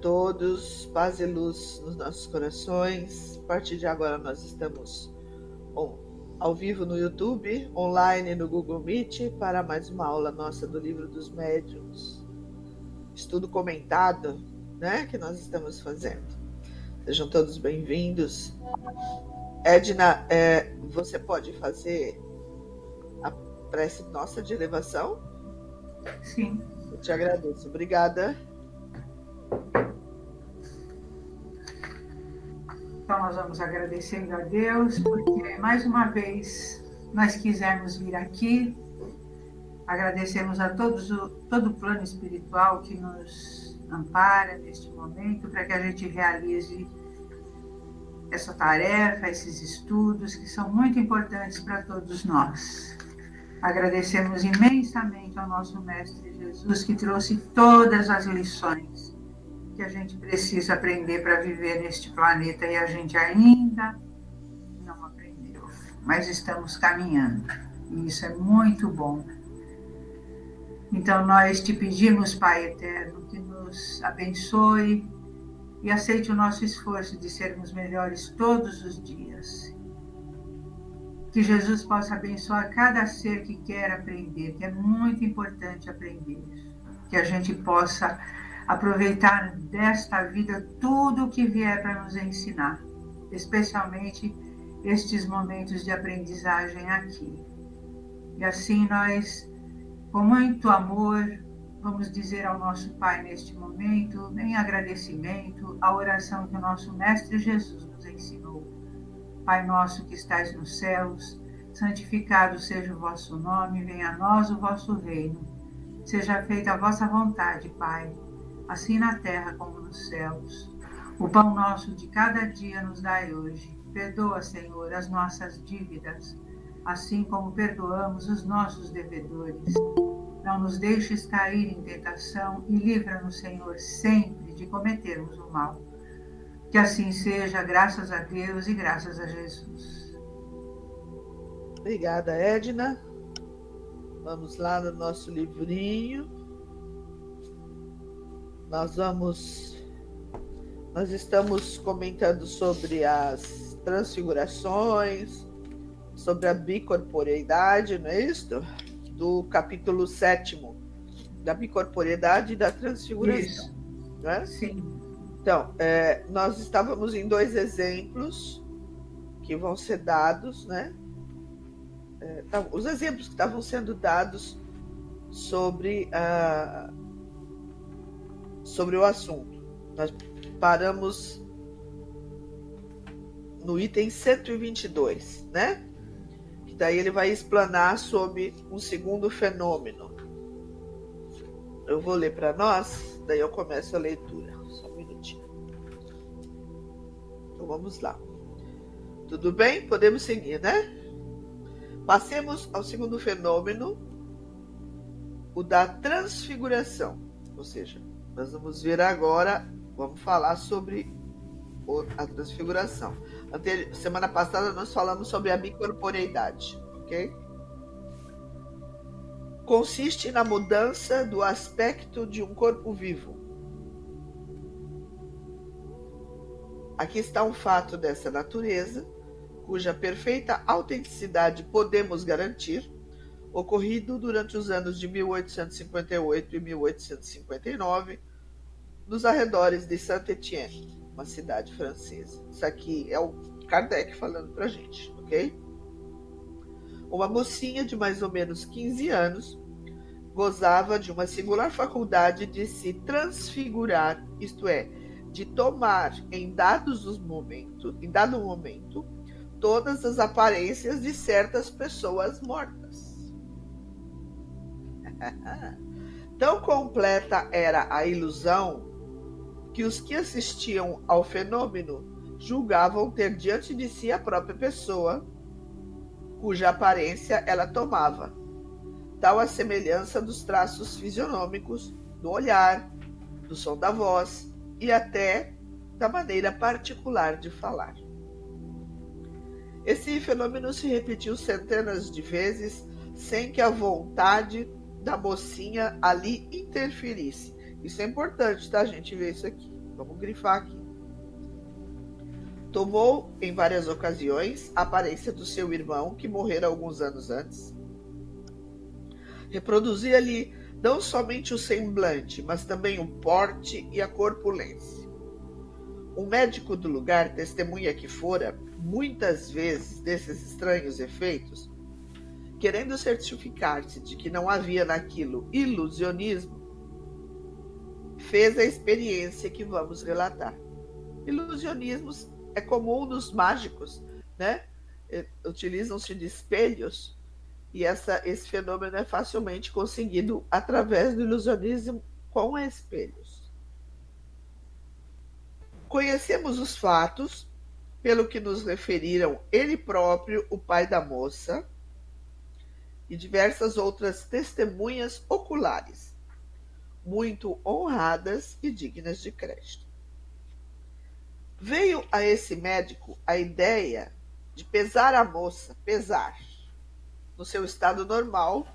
todos, paz e luz nos nossos corações. A partir de agora nós estamos ao vivo no YouTube, online no Google Meet, para mais uma aula nossa do Livro dos Médiuns, estudo comentado, né, que nós estamos fazendo. Sejam todos bem-vindos. Edna, você pode fazer a prece nossa de elevação? Sim. Eu te agradeço. Obrigada. Então, nós vamos agradecendo a Deus, porque mais uma vez nós quisemos vir aqui. Agradecemos a todo o plano espiritual que nos ampara neste momento, para que a gente realize essa tarefa, esses estudos, que são muito importantes para todos nós. Agradecemos imensamente ao nosso Mestre Jesus, que trouxe todas as lições que a gente precisa aprender para viver neste planeta, e a gente ainda não aprendeu, mas estamos caminhando, e isso é muito bom. Então nós te pedimos, Pai Eterno, que nos abençoe e aceite o nosso esforço de sermos melhores todos os dias. Que Jesus possa abençoar cada ser que quer aprender, que é muito importante aprender. Que a gente possa aproveitar desta vida tudo o que vier para nos ensinar, especialmente estes momentos de aprendizagem aqui. E assim nós, com muito amor, vamos dizer ao nosso Pai neste momento, em agradecimento, a oração que o nosso Mestre Jesus nos ensinou. Pai nosso que estais nos céus, santificado seja o vosso nome, venha a nós o vosso reino. Seja feita a vossa vontade, Pai, assim na terra como nos céus. O pão nosso de cada dia nos dai hoje. Perdoa, Senhor, as nossas dívidas, assim como perdoamos os nossos devedores. Não nos deixes cair em tentação e livra-nos, Senhor, sempre de cometermos o mal. Que assim seja, graças a Deus e graças a Jesus. Obrigada, Edna. Vamos lá no nosso livrinho. Nós estamos comentando sobre as transfigurações, sobre a bicorporeidade, não é isso? Do capítulo 7º, da bicorporeidade e da transfiguração. Isso. Não é? Sim. Então, nós estávamos em 2 exemplos que vão ser dados, né? Os exemplos que estavam sendo dados sobre o assunto. Nós paramos no item 122, né? Que daí ele vai explanar sobre um segundo fenômeno. Eu vou ler para nós, daí eu começo a leitura. Só um minutinho. Então vamos lá. Tudo bem? Podemos seguir, né? Passemos ao segundo fenômeno, o da transfiguração. Ou seja, nós vamos ver agora, vamos falar sobre a transfiguração. Semana passada nós falamos sobre a bicorporeidade, ok? Consiste na mudança do aspecto de um corpo vivo. Aqui está um fato dessa natureza, cuja perfeita autenticidade podemos garantir, ocorrido durante os anos de 1858 e 1859, nos arredores de Saint-Étienne, uma cidade francesa. Isso aqui é o Kardec falando pra gente, ok? Uma mocinha de mais ou menos 15 anos gozava de uma singular faculdade de se transfigurar, isto é, de tomar em dado momento, todas as aparências de certas pessoas mortas. Tão completa era a ilusão que os que assistiam ao fenômeno julgavam ter diante de si a própria pessoa, cuja aparência ela tomava, tal a semelhança dos traços fisionômicos, do olhar, do som da voz e até da maneira particular de falar. Esse fenômeno se repetiu centenas de vezes sem que a vontade da mocinha ali interferisse. Isso é importante, tá, gente, ver isso aqui. Vamos grifar aqui. Tomou, em várias ocasiões, a aparência do seu irmão, que morrera alguns anos antes. Reproduzia-lhe não somente o semblante, mas também o porte e a corpulência. Um médico do lugar testemunha que fora, muitas vezes, desses estranhos efeitos, querendo certificar-se de que não havia naquilo ilusionismo, fez a experiência que vamos relatar. Ilusionismos é comum nos mágicos, né? Utilizam-se de espelhos e esse fenômeno é facilmente conseguido através do ilusionismo com espelhos. Conhecemos os fatos pelo que nos referiram ele próprio, o pai da moça, e diversas outras testemunhas oculares, muito honradas e dignas de crédito. Veio a esse médico a ideia de pesar a moça, no seu estado normal,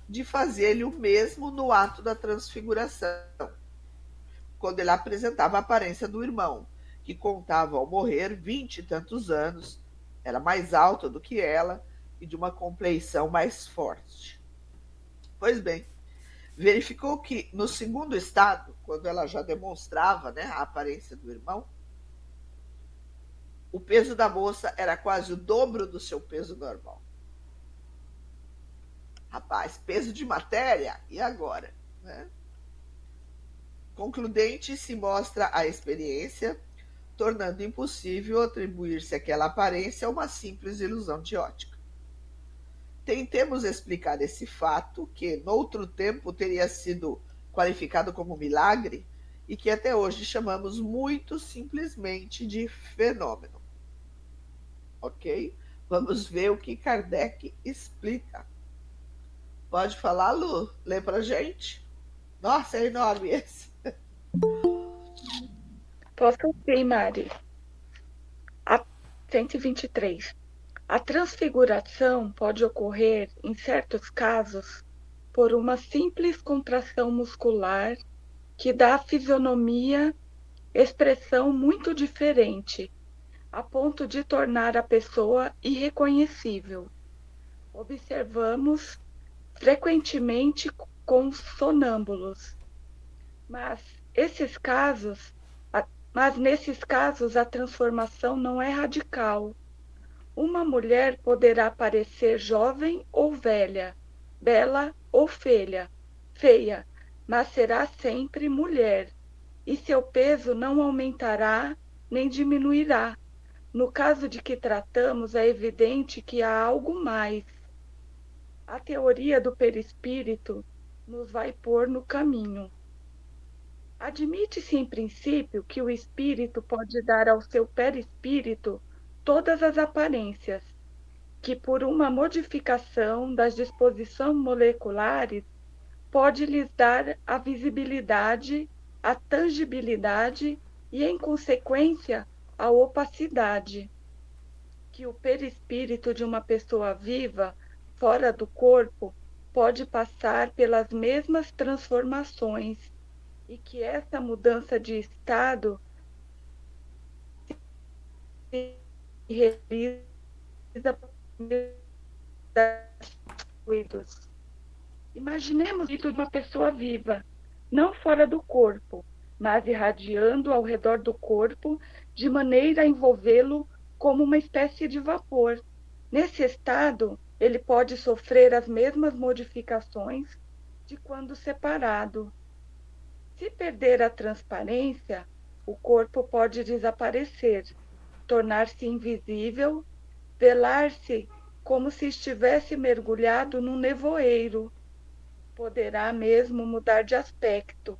de fazer-lhe o mesmo no ato da transfiguração, quando ele apresentava a aparência do irmão, que contava ao morrer 20 e tantos anos, era mais alto do que ela e de uma compleição mais forte. Pois bem, verificou que no segundo estado, quando ela já demonstrava, né, a aparência do irmão, o peso da moça era quase o dobro do seu peso normal. Rapaz, peso de matéria, e agora? Né? Concludente se mostra a experiência, tornando impossível atribuir-se àquela aparência a uma simples ilusão de ótica. Tentemos explicar esse fato, que noutro tempo teria sido qualificado como milagre, e que até hoje chamamos muito simplesmente de fenômeno. Ok? Vamos ver o que Kardec explica. Pode falar, Lu? Lê pra gente. Nossa, é enorme esse. Posso sim, Mari. A 123. A transfiguração pode ocorrer, em certos casos, por uma simples contração muscular que dá à fisionomia expressão muito diferente, a ponto de tornar a pessoa irreconhecível. Observamos frequentemente com sonâmbulos, mas nesses casos a transformação não é radical. Uma mulher poderá parecer jovem ou velha, bela ou feia, mas será sempre mulher, e seu peso não aumentará nem diminuirá. No caso de que tratamos, é evidente que há algo mais. A teoria do perispírito nos vai pôr no caminho. Admite-se, em princípio, que o espírito pode dar ao seu perispírito todas as aparências, que por uma modificação das disposições moleculares pode lhes dar a visibilidade, a tangibilidade e, em consequência, a opacidade. Que o perispírito de uma pessoa viva, fora do corpo, pode passar pelas mesmas transformações e que essa mudança de estado se realiza fluidos. Imaginemos o espírito de uma pessoa viva, não fora do corpo, mas irradiando ao redor do corpo, de maneira a envolvê-lo como uma espécie de vapor. Nesse estado, ele pode sofrer as mesmas modificações de quando separado. Se perder a transparência, o corpo pode desaparecer, tornar-se invisível, velar-se como se estivesse mergulhado num nevoeiro. Poderá mesmo mudar de aspecto,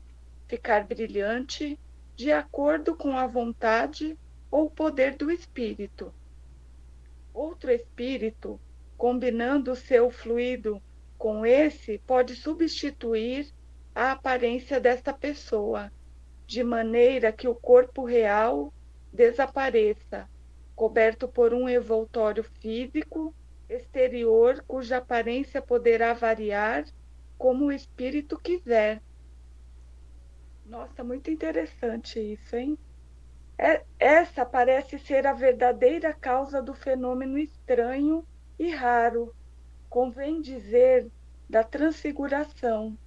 ficar brilhante, de acordo com a vontade ou o poder do espírito. Outro espírito, combinando o seu fluido com esse, pode substituir a aparência desta pessoa, de maneira que o corpo real desapareça, coberto por um envoltório físico exterior cuja aparência poderá variar como o espírito quiser. Nossa, muito interessante isso, hein? Essa parece ser a verdadeira causa do fenômeno estranho e raro, convém dizer, da transfiguração.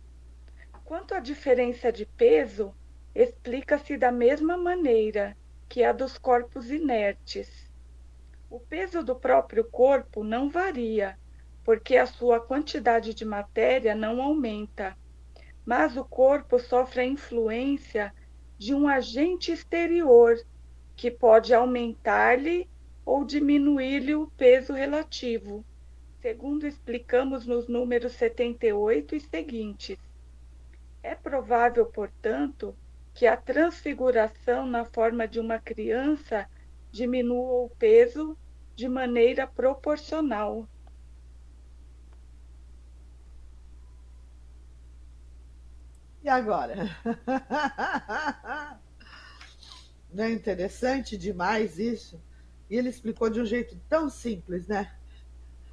Quanto à diferença de peso, explica-se da mesma maneira que a dos corpos inertes. O peso do próprio corpo não varia, porque a sua quantidade de matéria não aumenta, mas o corpo sofre a influência de um agente exterior que pode aumentar-lhe ou diminuir-lhe o peso relativo, segundo explicamos nos números 78 e seguintes. É provável, portanto, que a transfiguração na forma de uma criança diminua o peso de maneira proporcional. E agora? Não é interessante demais isso? E ele explicou de um jeito tão simples, né?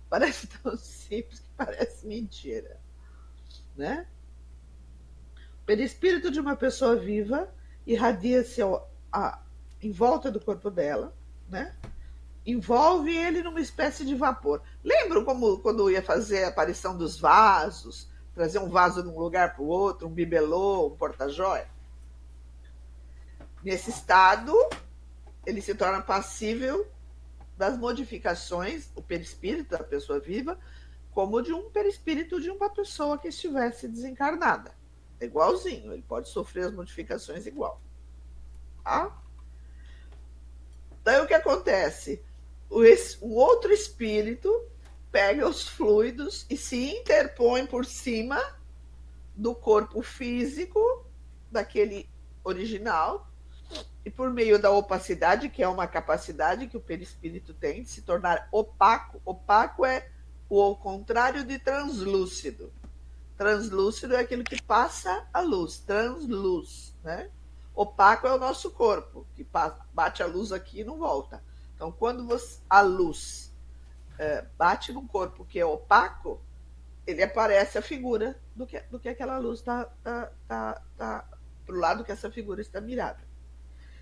Parece tão simples que parece mentira, né? O perispírito de uma pessoa viva irradia-se em volta do corpo dela, né? Envolve ele numa espécie de vapor. Lembram como quando ia fazer a aparição dos vasos, trazer um vaso de um lugar para o outro, um bibelô, um porta-joia? Nesse estado, ele se torna passível das modificações, o perispírito da pessoa viva, como de um perispírito de uma pessoa que estivesse desencarnada. É igualzinho, ele pode sofrer as modificações igual. Tá? Daí o que acontece? Um outro espírito pega os fluidos e se interpõe por cima do corpo físico daquele original, e por meio da opacidade, que é uma capacidade que o perispírito tem de se tornar opaco. Opaco é o contrário de translúcido. Translúcido é aquilo que passa a luz, transluz, né? Opaco é o nosso corpo, que bate a luz aqui e não volta. Então, quando a luz bate num corpo que é opaco, ele aparece a figura do que aquela luz está para o lado que essa figura está mirada.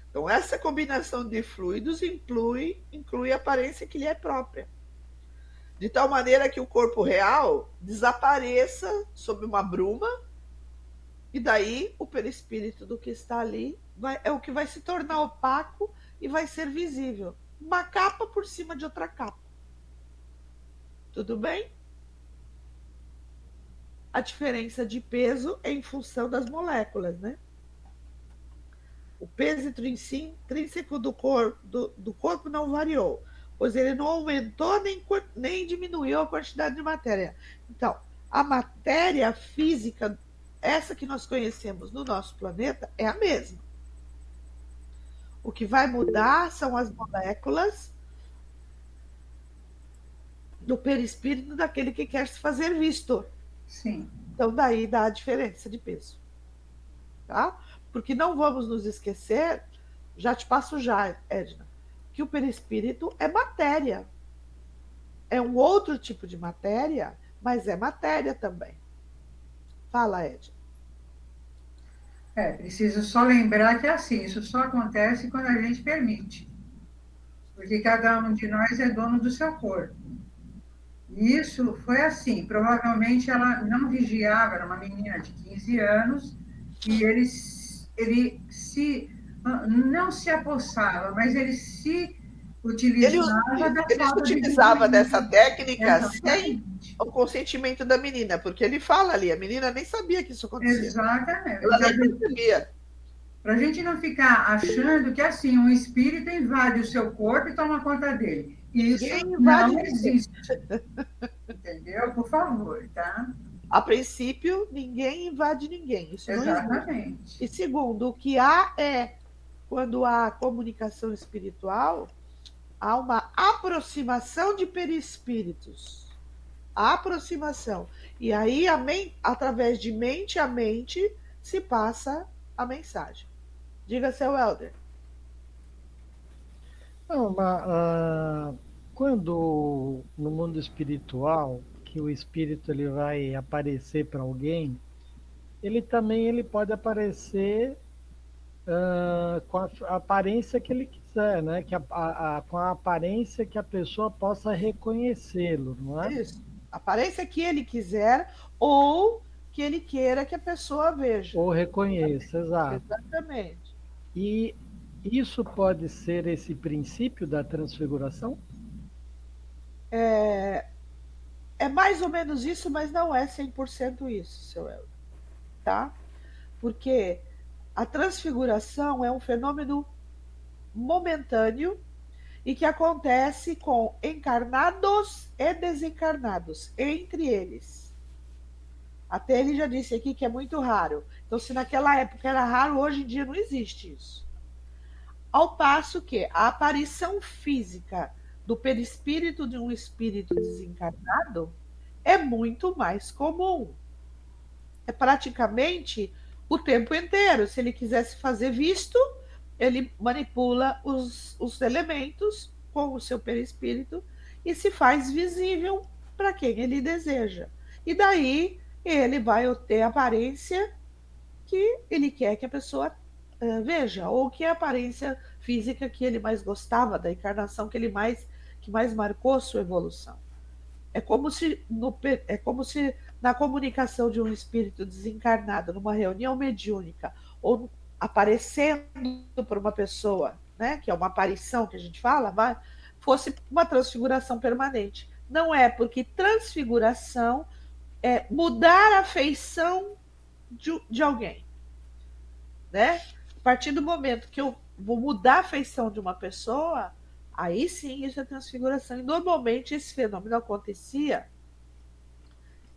Então, essa combinação de fluidos inclui a aparência que lhe é própria. De tal maneira que o corpo real desapareça sob uma bruma, e daí o perispírito do que está ali é o que vai se tornar opaco e vai ser visível. Uma capa por cima de outra capa. Tudo bem? A diferença de peso é em função das moléculas, né? O peso intrínseco do corpo não variou, pois ele não aumentou nem diminuiu a quantidade de matéria. Então, a matéria física, essa que nós conhecemos no nosso planeta, é a mesma. O que vai mudar são as moléculas do perispírito daquele que quer se fazer visto. Sim. Então, daí dá a diferença de peso. Tá? Porque não vamos nos esquecer, já te passo já, Edna, que o perispírito é matéria. É um outro tipo de matéria, mas é matéria também. Fala, Edna. Preciso só lembrar que é assim, isso só acontece quando a gente permite. Porque cada um de nós é dono do seu corpo. E isso foi assim, provavelmente ela não vigiava, era uma menina de 15 anos, e ele não se apossava, mas ele se utilizava da ele falta utilizava dessa técnica Exatamente. sem o consentimento da menina, porque ele fala ali, a menina nem sabia que isso acontecia. Exatamente. Ela nem percebia. Para a gente não ficar achando que assim um espírito invade o seu corpo e toma conta dele. Isso não existe. Entendeu? Por favor, tá? A princípio, ninguém invade ninguém. Isso Exatamente. Não existe. E segundo, o que há é, quando há comunicação espiritual, há uma aproximação de perispíritos. A aproximação. E aí, através de mente a mente, se passa a mensagem. Diga, seu Helder. Não, quando no mundo espiritual, que o espírito ele vai aparecer para alguém, ele também ele pode aparecer com a aparência que ele quiser, né? Com a aparência que a pessoa possa reconhecê-lo, não é? Isso. Aparência que ele quiser ou que ele queira que a pessoa veja. Ou reconheça, exato. Exatamente. E isso pode ser esse princípio da transfiguração? É mais ou menos isso, mas não é 100% isso, seu Elton, tá? Porque a transfiguração é um fenômeno momentâneo e que acontece com encarnados e desencarnados, entre eles. Até ele já disse aqui que é muito raro. Então, se naquela época era raro, hoje em dia não existe isso. Ao passo que a aparição física do perispírito de um espírito desencarnado é muito mais comum. É praticamente o tempo inteiro. Se ele quisesse fazer visto, ele manipula os elementos com o seu perispírito e se faz visível para quem ele deseja. E daí ele vai ter a aparência que ele quer que a pessoa veja, ou que é a aparência física que ele mais gostava, da encarnação que mais marcou sua evolução. É como se na comunicação de um espírito desencarnado, numa reunião mediúnica, ou aparecendo para uma pessoa, né, que é uma aparição que a gente fala, fosse uma transfiguração permanente. Não é, porque transfiguração é mudar a feição de alguém, né? A partir do momento que eu vou mudar a feição de uma pessoa, aí sim isso é transfiguração. E normalmente esse fenômeno acontecia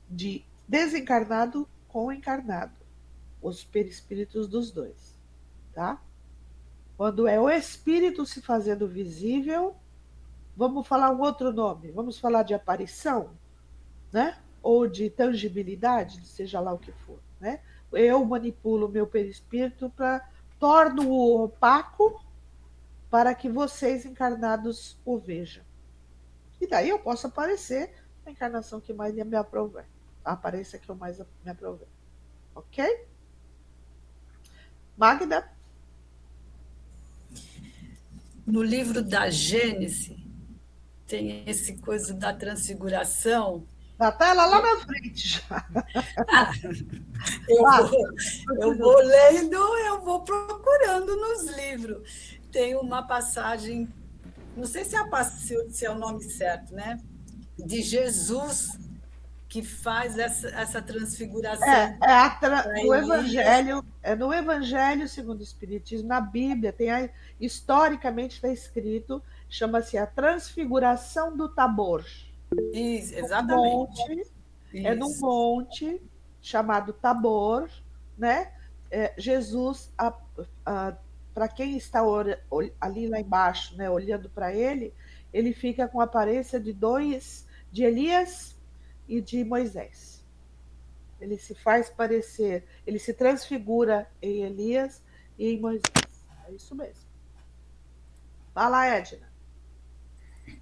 de desencarnado com encarnado, os perispíritos dos dois, tá? Quando é o espírito se fazendo visível, vamos falar um outro nome, vamos falar de aparição, né? Ou de tangibilidade, seja lá o que for, né? Eu manipulo o meu perispírito para torno-o opaco para que vocês encarnados o vejam. E daí eu posso aparecer a encarnação que mais me aprover, a aparência que eu mais me aprover. Ok? Magda? No livro da Gênese, tem esse coisa da transfiguração. Está ela lá na frente já. Eu vou lendo, eu vou procurando nos livros. Tem uma passagem, não sei se é o nome certo, né? De Jesus que faz essa transfiguração. No Evangelho, no Evangelho segundo o Espiritismo, na Bíblia, historicamente está escrito, chama-se a Transfiguração do Tabor. Isso, exatamente. É num monte chamado Tabor, né? Jesus, para quem está ali lá embaixo, né, olhando para ele, ele fica com a aparência de Elias e de Moisés. Ele se faz parecer, ele se transfigura em Elias e em Moisés. É isso mesmo. Fala, Edna.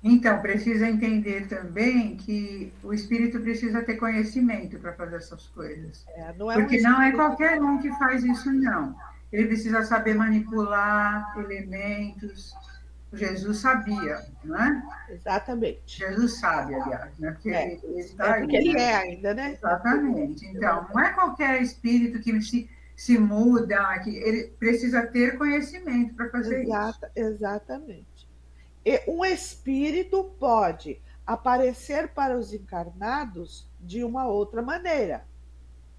Então, precisa entender também que o espírito precisa ter conhecimento para fazer essas coisas. Porque não é qualquer um que faz isso, não. Ele precisa saber manipular elementos. Jesus sabia, não é? Exatamente. Jesus sabe, aliás, né? Porque ele está porque ele é ainda, né? Exatamente. Então, não é qualquer espírito que se muda, que ele precisa ter conhecimento para fazer isso. Exatamente. E um espírito pode aparecer para os encarnados de uma outra maneira,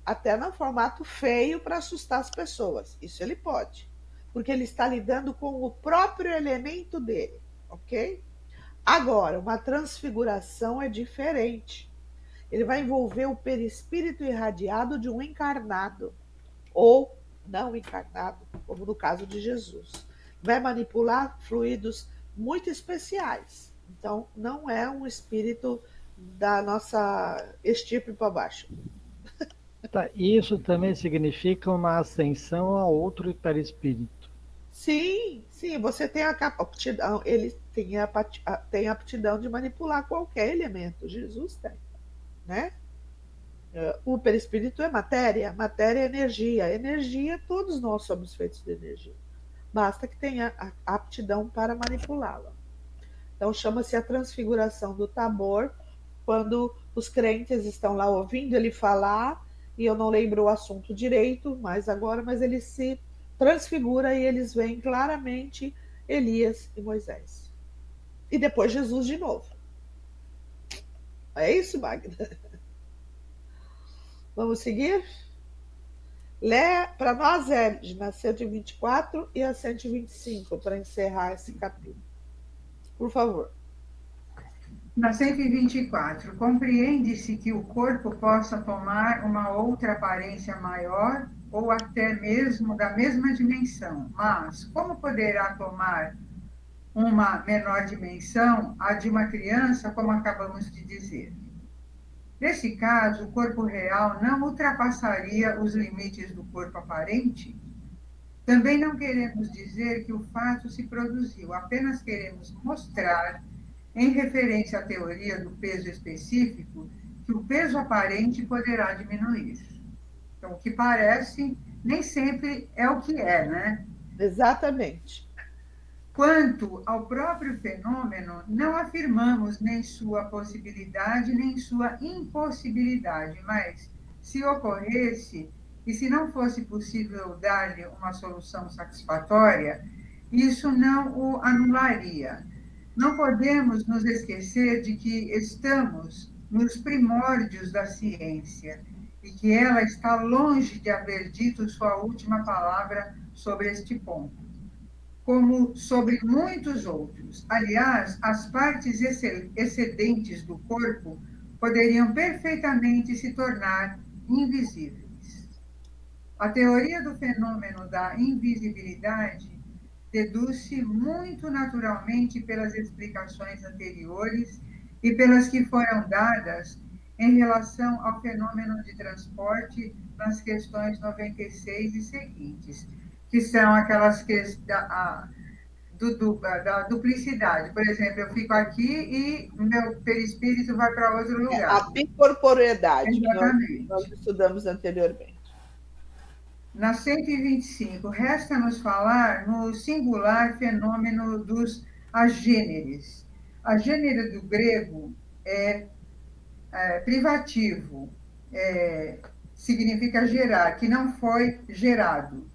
até no formato feio para assustar as pessoas. Isso ele pode, porque ele está lidando com o próprio elemento dele, ok? Agora, uma transfiguração é diferente. Ele vai envolver o perispírito irradiado de um encarnado, ou não encarnado, como no caso de Jesus. Vai manipular fluidos muito especiais. Então, não é um espírito da nossa estirpe para baixo. Tá, isso também significa uma ascensão a outro perispírito. Sim, você tem a aptidão, ele tem a aptidão de manipular qualquer elemento. Jesus tem, né? O perispírito é matéria, matéria é energia. Energia, todos nós somos feitos de energia. Basta que tenha a aptidão para manipulá-la. Então, chama-se a transfiguração do Tabor, quando os crentes estão lá ouvindo ele falar, e eu não lembro o assunto direito, mas ele se transfigura e eles veem claramente Elias e Moisés. E depois Jesus de novo. É isso, Magda? Vamos seguir? Lê para nós, Edna, 124 e a 125, para encerrar esse capítulo. Por favor. Na 124, compreende-se que o corpo possa tomar uma outra aparência maior ou até mesmo da mesma dimensão, mas como poderá tomar uma menor dimensão, a de uma criança, como acabamos de dizer? Nesse caso, o corpo real não ultrapassaria os limites do corpo aparente? Também não queremos dizer que o fato se produziu, apenas queremos mostrar, em referência à teoria do peso específico, que o peso aparente poderá diminuir. Então, o que parece nem sempre é o que é, né? Exatamente. Quanto ao próprio fenômeno, não afirmamos nem sua possibilidade, nem sua impossibilidade, mas, se ocorresse, e se não fosse possível dar-lhe uma solução satisfatória, isso não o anularia. Não podemos nos esquecer de que estamos nos primórdios da ciência e que ela está longe de haver dito sua última palavra sobre este ponto, como sobre muitos outros. Aliás, as partes excedentes do corpo poderiam perfeitamente se tornar invisíveis. A teoria do fenômeno da invisibilidade deduz-se muito naturalmente pelas explicações anteriores e pelas que foram dadas em relação ao fenômeno de transporte nas questões 96 e seguintes, que são aquelas da duplicidade. Por exemplo, eu fico aqui e meu perispírito vai para outro lugar. A bicorporeidade, exatamente, que nós estudamos anteriormente. Na 125, resta-nos falar no singular fenômeno dos agêneres. Agênero do grego é privativo, significa gerar, que não foi gerado.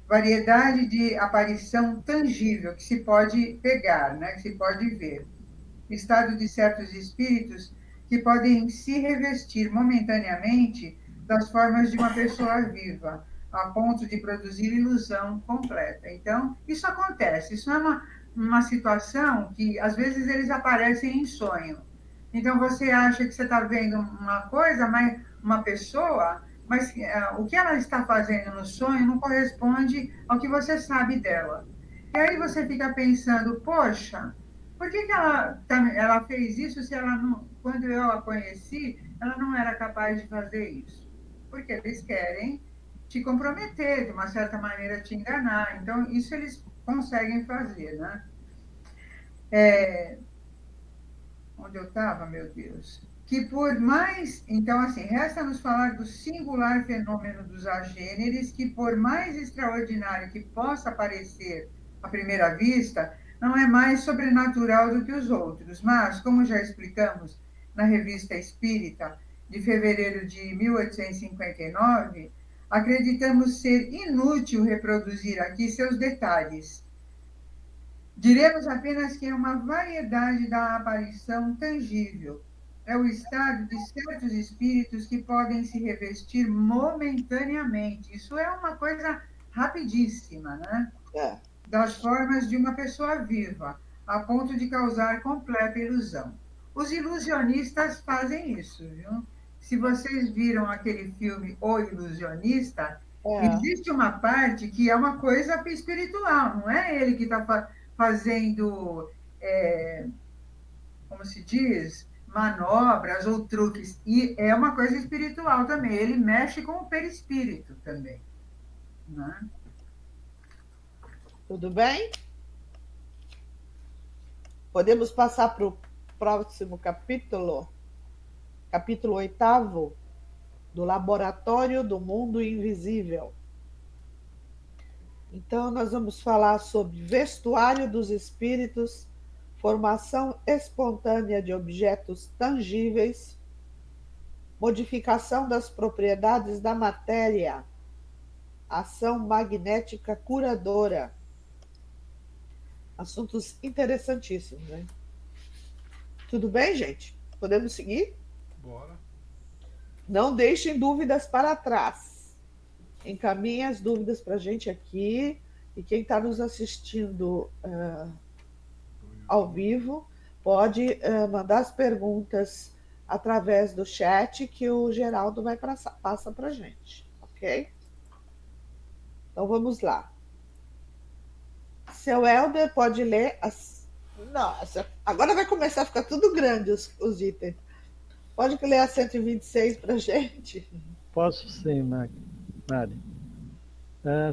Variedade de aparição tangível, que se pode pegar, né, que se pode ver. Estado de certos espíritos que podem se revestir momentaneamente das formas de uma pessoa viva, a ponto de produzir ilusão completa. Então, isso acontece. Isso é uma situação que, às vezes, eles aparecem em sonho. Então, você acha que você está vendo uma coisa, mas uma pessoa, mas o que ela está fazendo no sonho não corresponde ao que você sabe dela. E aí você fica pensando, poxa, por que ela fez isso se ela não, quando eu a conheci, ela não era capaz de fazer isso? Porque eles querem te comprometer, de uma certa maneira te enganar. Então, isso eles conseguem fazer, né? Onde eu estava, meu Deus? Que por mais... Então, assim, resta-nos falar do singular fenômeno dos agêneres, que por mais extraordinário que possa parecer à primeira vista, não é mais sobrenatural do que os outros. Mas, como já explicamos na Revista Espírita, de fevereiro de 1859, acreditamos ser inútil reproduzir aqui seus detalhes. Diremos apenas que é uma variedade da aparição tangível. É o estado de certos espíritos que podem se revestir momentaneamente. Isso é uma coisa rapidíssima, né? Das formas de uma pessoa viva, a ponto de causar completa ilusão. Os ilusionistas fazem isso, viu? Se vocês viram aquele filme O Ilusionista, existe uma parte que é uma coisa espiritual, não é ele que está fazendo, como se diz, manobras ou truques, e é uma coisa espiritual também, ele mexe com o perispírito também. Né? Tudo bem? Podemos passar para o próximo capítulo? Capítulo 8º? do Laboratório do Mundo Invisível. Então, nós vamos falar sobre vestuário dos espíritos, formação espontânea de objetos tangíveis, modificação das propriedades da matéria, ação magnética curadora. Assuntos interessantíssimos, né? Tudo bem, gente? Podemos seguir? Bora. Não deixem dúvidas para trás. Encaminhem as dúvidas para a gente aqui. E quem está nos assistindo ao vivo pode mandar as perguntas através do chat que o Geraldo passa para a gente, ok? Então vamos lá. Seu Helder pode ler as... Nossa, agora vai começar a ficar tudo grande os itens. Pode ler a 126 para a gente? Posso sim, Mari.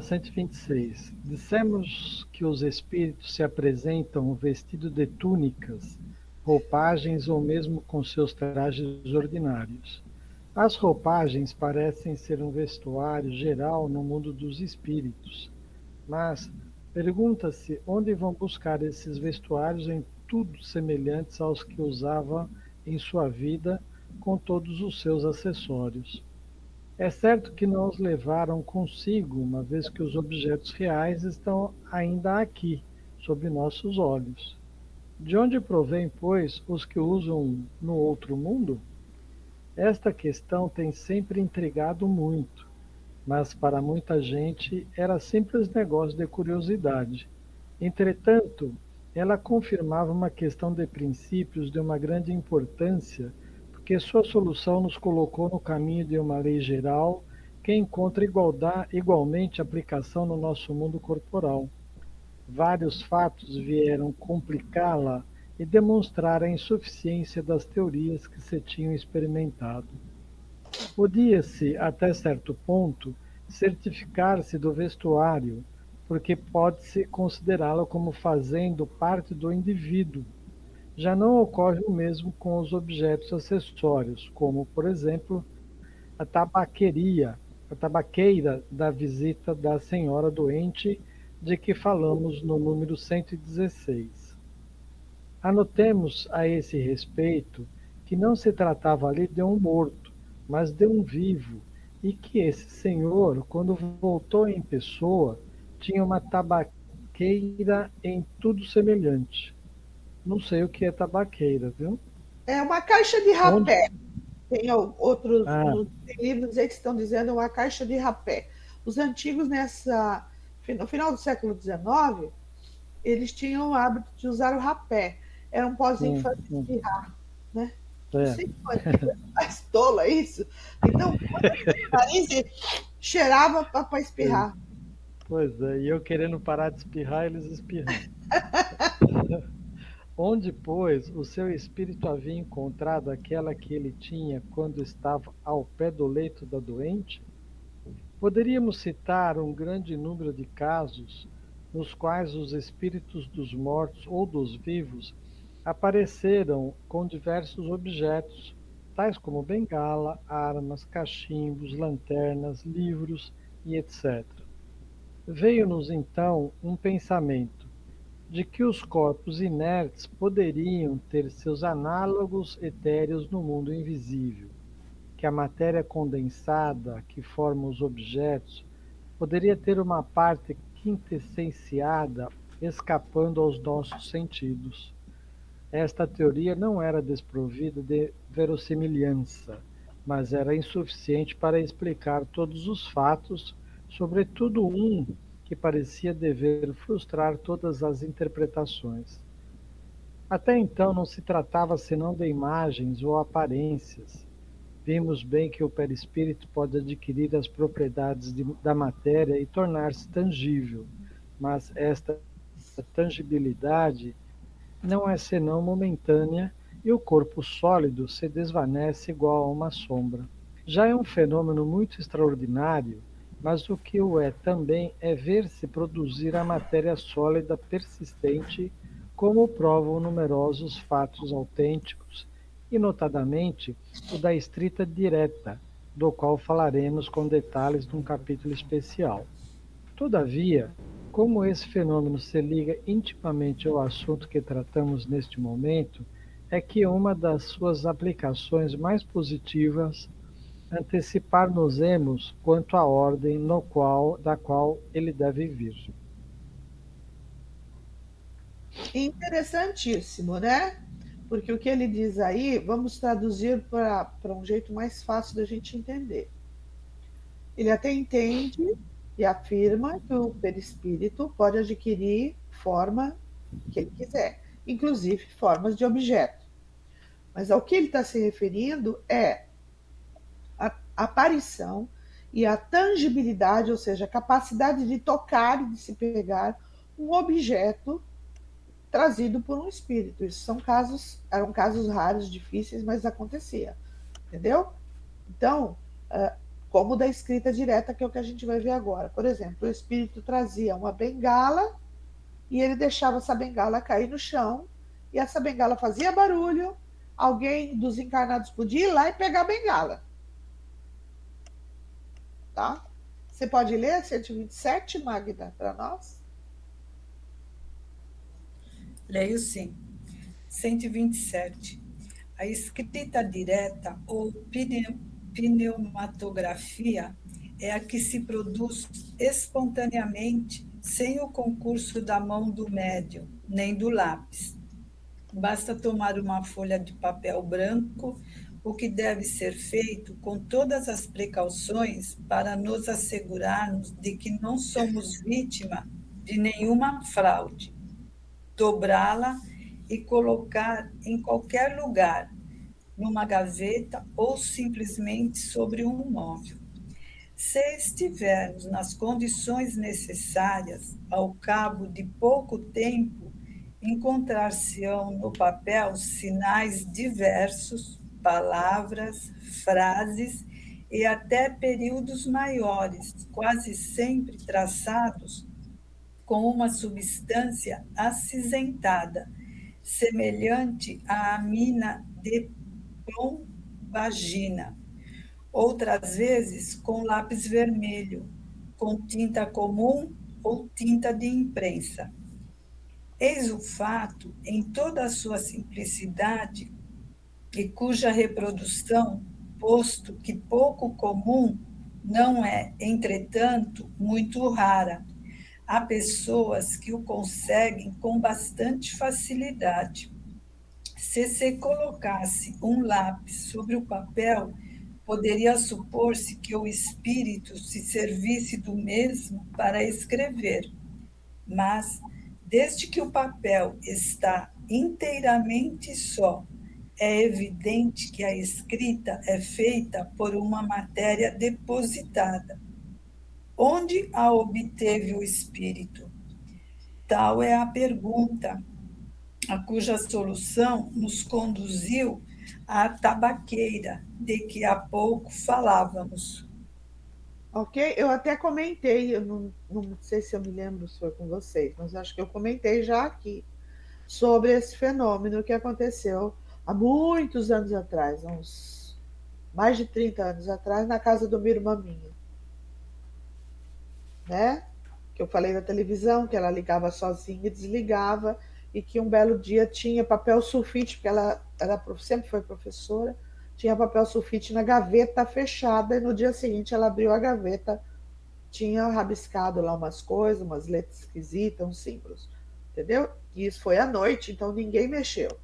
126. Dissemos que os espíritos se apresentam vestidos de túnicas, roupagens ou mesmo com seus trajes ordinários. As roupagens parecem ser um vestuário geral no mundo dos espíritos, mas pergunta-se onde vão buscar esses vestuários em tudo semelhantes aos que usava em sua vida, com todos os seus acessórios. É certo que não os levaram consigo, uma vez que os objetos reais estão ainda aqui, sob nossos olhos. De onde provém, pois, os que usam no outro mundo? Esta questão tem sempre intrigado muito, mas para muita gente era simples negócio de curiosidade. Entretanto, ela confirmava uma questão de princípios de uma grande importância, porque sua solução nos colocou no caminho de uma lei geral que encontra igualmente aplicação no nosso mundo corporal. Vários fatos vieram complicá-la e demonstrar a insuficiência das teorias que se tinham experimentado. Podia-se, até certo ponto, certificar-se do vestuário, porque pode-se considerá-lo como fazendo parte do indivíduo. Já não ocorre o mesmo com os objetos acessórios, como, por exemplo, a tabaqueira da visita da senhora doente, de que falamos no número 116. Anotemos a esse respeito que não se tratava ali de um morto, mas de um vivo, e que esse senhor, quando voltou em pessoa, tinha uma tabaqueira em tudo semelhante. Não sei o que é tabaqueira, viu? É uma caixa de rapé. Tem outros livros aí que estão dizendo uma caixa de rapé. Os antigos, no final do século XIX, eles tinham o hábito de usar o rapé. Era um pozinho para espirrar, né? Não sei quanto mais tola isso. Então, o nariz cheirava para espirrar. Pois é, e eu querendo parar de espirrar, eles espirram. Onde, pois, o seu espírito havia encontrado aquela que ele tinha quando estava ao pé do leito da doente? Poderíamos citar um grande número de casos nos quais os espíritos dos mortos ou dos vivos apareceram com diversos objetos, tais como bengala, armas, cachimbos, lanternas, livros e etc. Veio-nos então um pensamento de que os corpos inertes poderiam ter seus análogos etéreos no mundo invisível, que a matéria condensada que forma os objetos poderia ter uma parte quintessenciada escapando aos nossos sentidos. Esta teoria não era desprovida de verossimilhança, mas era insuficiente para explicar todos os fatos, sobretudo um que parecia dever frustrar todas as interpretações. Até então não se tratava senão de imagens ou aparências. Vimos bem que o perispírito pode adquirir as propriedades da matéria e tornar-se tangível, mas esta tangibilidade não é senão momentânea e o corpo sólido se desvanece igual a uma sombra. Já é um fenômeno muito extraordinário, mas o que o é também é ver-se produzir a matéria sólida persistente, como provam numerosos fatos autênticos, e notadamente o da escrita direta, do qual falaremos com detalhes num capítulo especial. Todavia, como esse fenômeno se liga intimamente ao assunto que tratamos neste momento, é que uma das suas aplicações mais positivas antecipar-nos-emos quanto à ordem da qual ele deve vir. Interessantíssimo, né? Porque o que ele diz aí, vamos traduzir para um jeito mais fácil da gente entender. Ele até entende e afirma que o perispírito pode adquirir forma que ele quiser, inclusive formas de objeto. Mas ao que ele está se referindo é a aparição e a tangibilidade, ou seja, a capacidade de tocar e de se pegar um objeto trazido por um espírito. Isso eram casos raros, difíceis, mas acontecia, entendeu? Então, como da escrita direta, que é o que a gente vai ver agora. Por exemplo, o espírito trazia uma bengala e ele deixava essa bengala cair no chão e essa bengala fazia barulho, alguém dos encarnados podia ir lá e pegar a bengala. Tá? Você pode ler 127, Magda, para nós? Leio sim. 127. A escrita direta ou pneumatografia é a que se produz espontaneamente, sem o concurso da mão do médium, nem do lápis. Basta tomar uma folha de papel branco, o que deve ser feito com todas as precauções para nos assegurarmos de que não somos vítima de nenhuma fraude. Dobrá-la e colocar em qualquer lugar, numa gaveta ou simplesmente sobre um móvel. Se estivermos nas condições necessárias, ao cabo de pouco tempo, encontrar-se-ão no papel sinais diversos, palavras, frases e até períodos maiores, quase sempre traçados com uma substância acinzentada, semelhante à amina de plombagina. Outras vezes com lápis vermelho, com tinta comum ou tinta de imprensa. Eis o fato, em toda a sua simplicidade, e cuja reprodução, posto que pouco comum, não é, entretanto, muito rara. Há pessoas que o conseguem com bastante facilidade. Se colocasse um lápis sobre o papel, poderia supor-se que o espírito se servisse do mesmo para escrever. Mas, desde que o papel está inteiramente só, é evidente que a escrita é feita por uma matéria depositada. Onde a obteve o espírito? Tal é a pergunta, a cuja solução nos conduziu à tabaqueira, de que há pouco falávamos. Ok? Eu até comentei, eu não sei se eu me lembro se foi com vocês, mas acho que eu comentei já aqui sobre esse fenômeno que aconteceu há muitos anos atrás, uns mais de 30 anos atrás, na casa de uma irmã minha. Né? Que eu falei na televisão, que ela ligava sozinha e desligava, e que um belo dia tinha papel sulfite, porque ela sempre foi professora, tinha papel sulfite na gaveta fechada, e no dia seguinte ela abriu a gaveta, tinha rabiscado lá umas coisas, umas letras esquisitas, uns símbolos, entendeu? E isso foi à noite, então ninguém mexeu,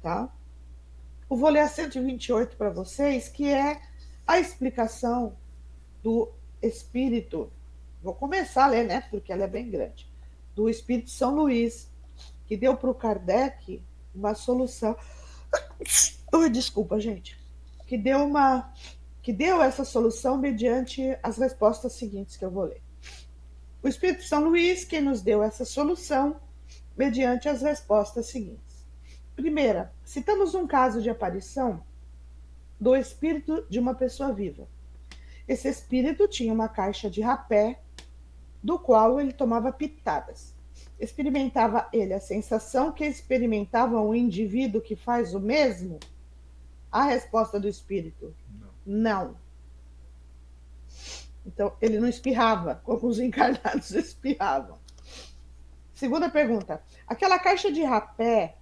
tá? Eu vou ler a 128 para vocês, que é a explicação do espírito. Vou começar a ler, né? Porque ela é bem grande. Do espírito São Luís, que deu para o Kardec uma solução. Desculpa, gente. Que deu essa solução mediante as respostas seguintes que eu vou ler. O espírito São Luís que nos deu essa solução mediante as respostas seguintes. Primeira, citamos um caso de aparição do espírito de uma pessoa viva. Esse espírito tinha uma caixa de rapé, do qual ele tomava pitadas. Experimentava ele a sensação que experimentava um indivíduo que faz o mesmo? A resposta do espírito: Não. Então, ele não espirrava, como os encarnados espirravam. Segunda pergunta. Aquela caixa de rapé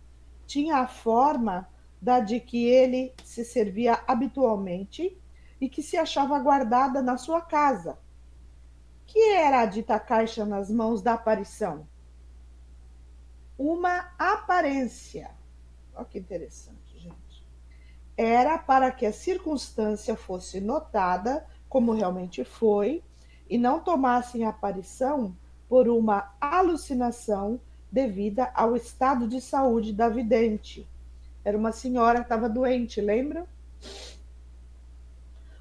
tinha a forma da de que ele se servia habitualmente e que se achava guardada na sua casa. Que era a dita caixa nas mãos da aparição? Uma aparência. Olha que interessante, gente. Era para que a circunstância fosse notada, como realmente foi, e não tomassem a aparição por uma alucinação devida ao estado de saúde da vidente. Era uma senhora que estava doente, lembra?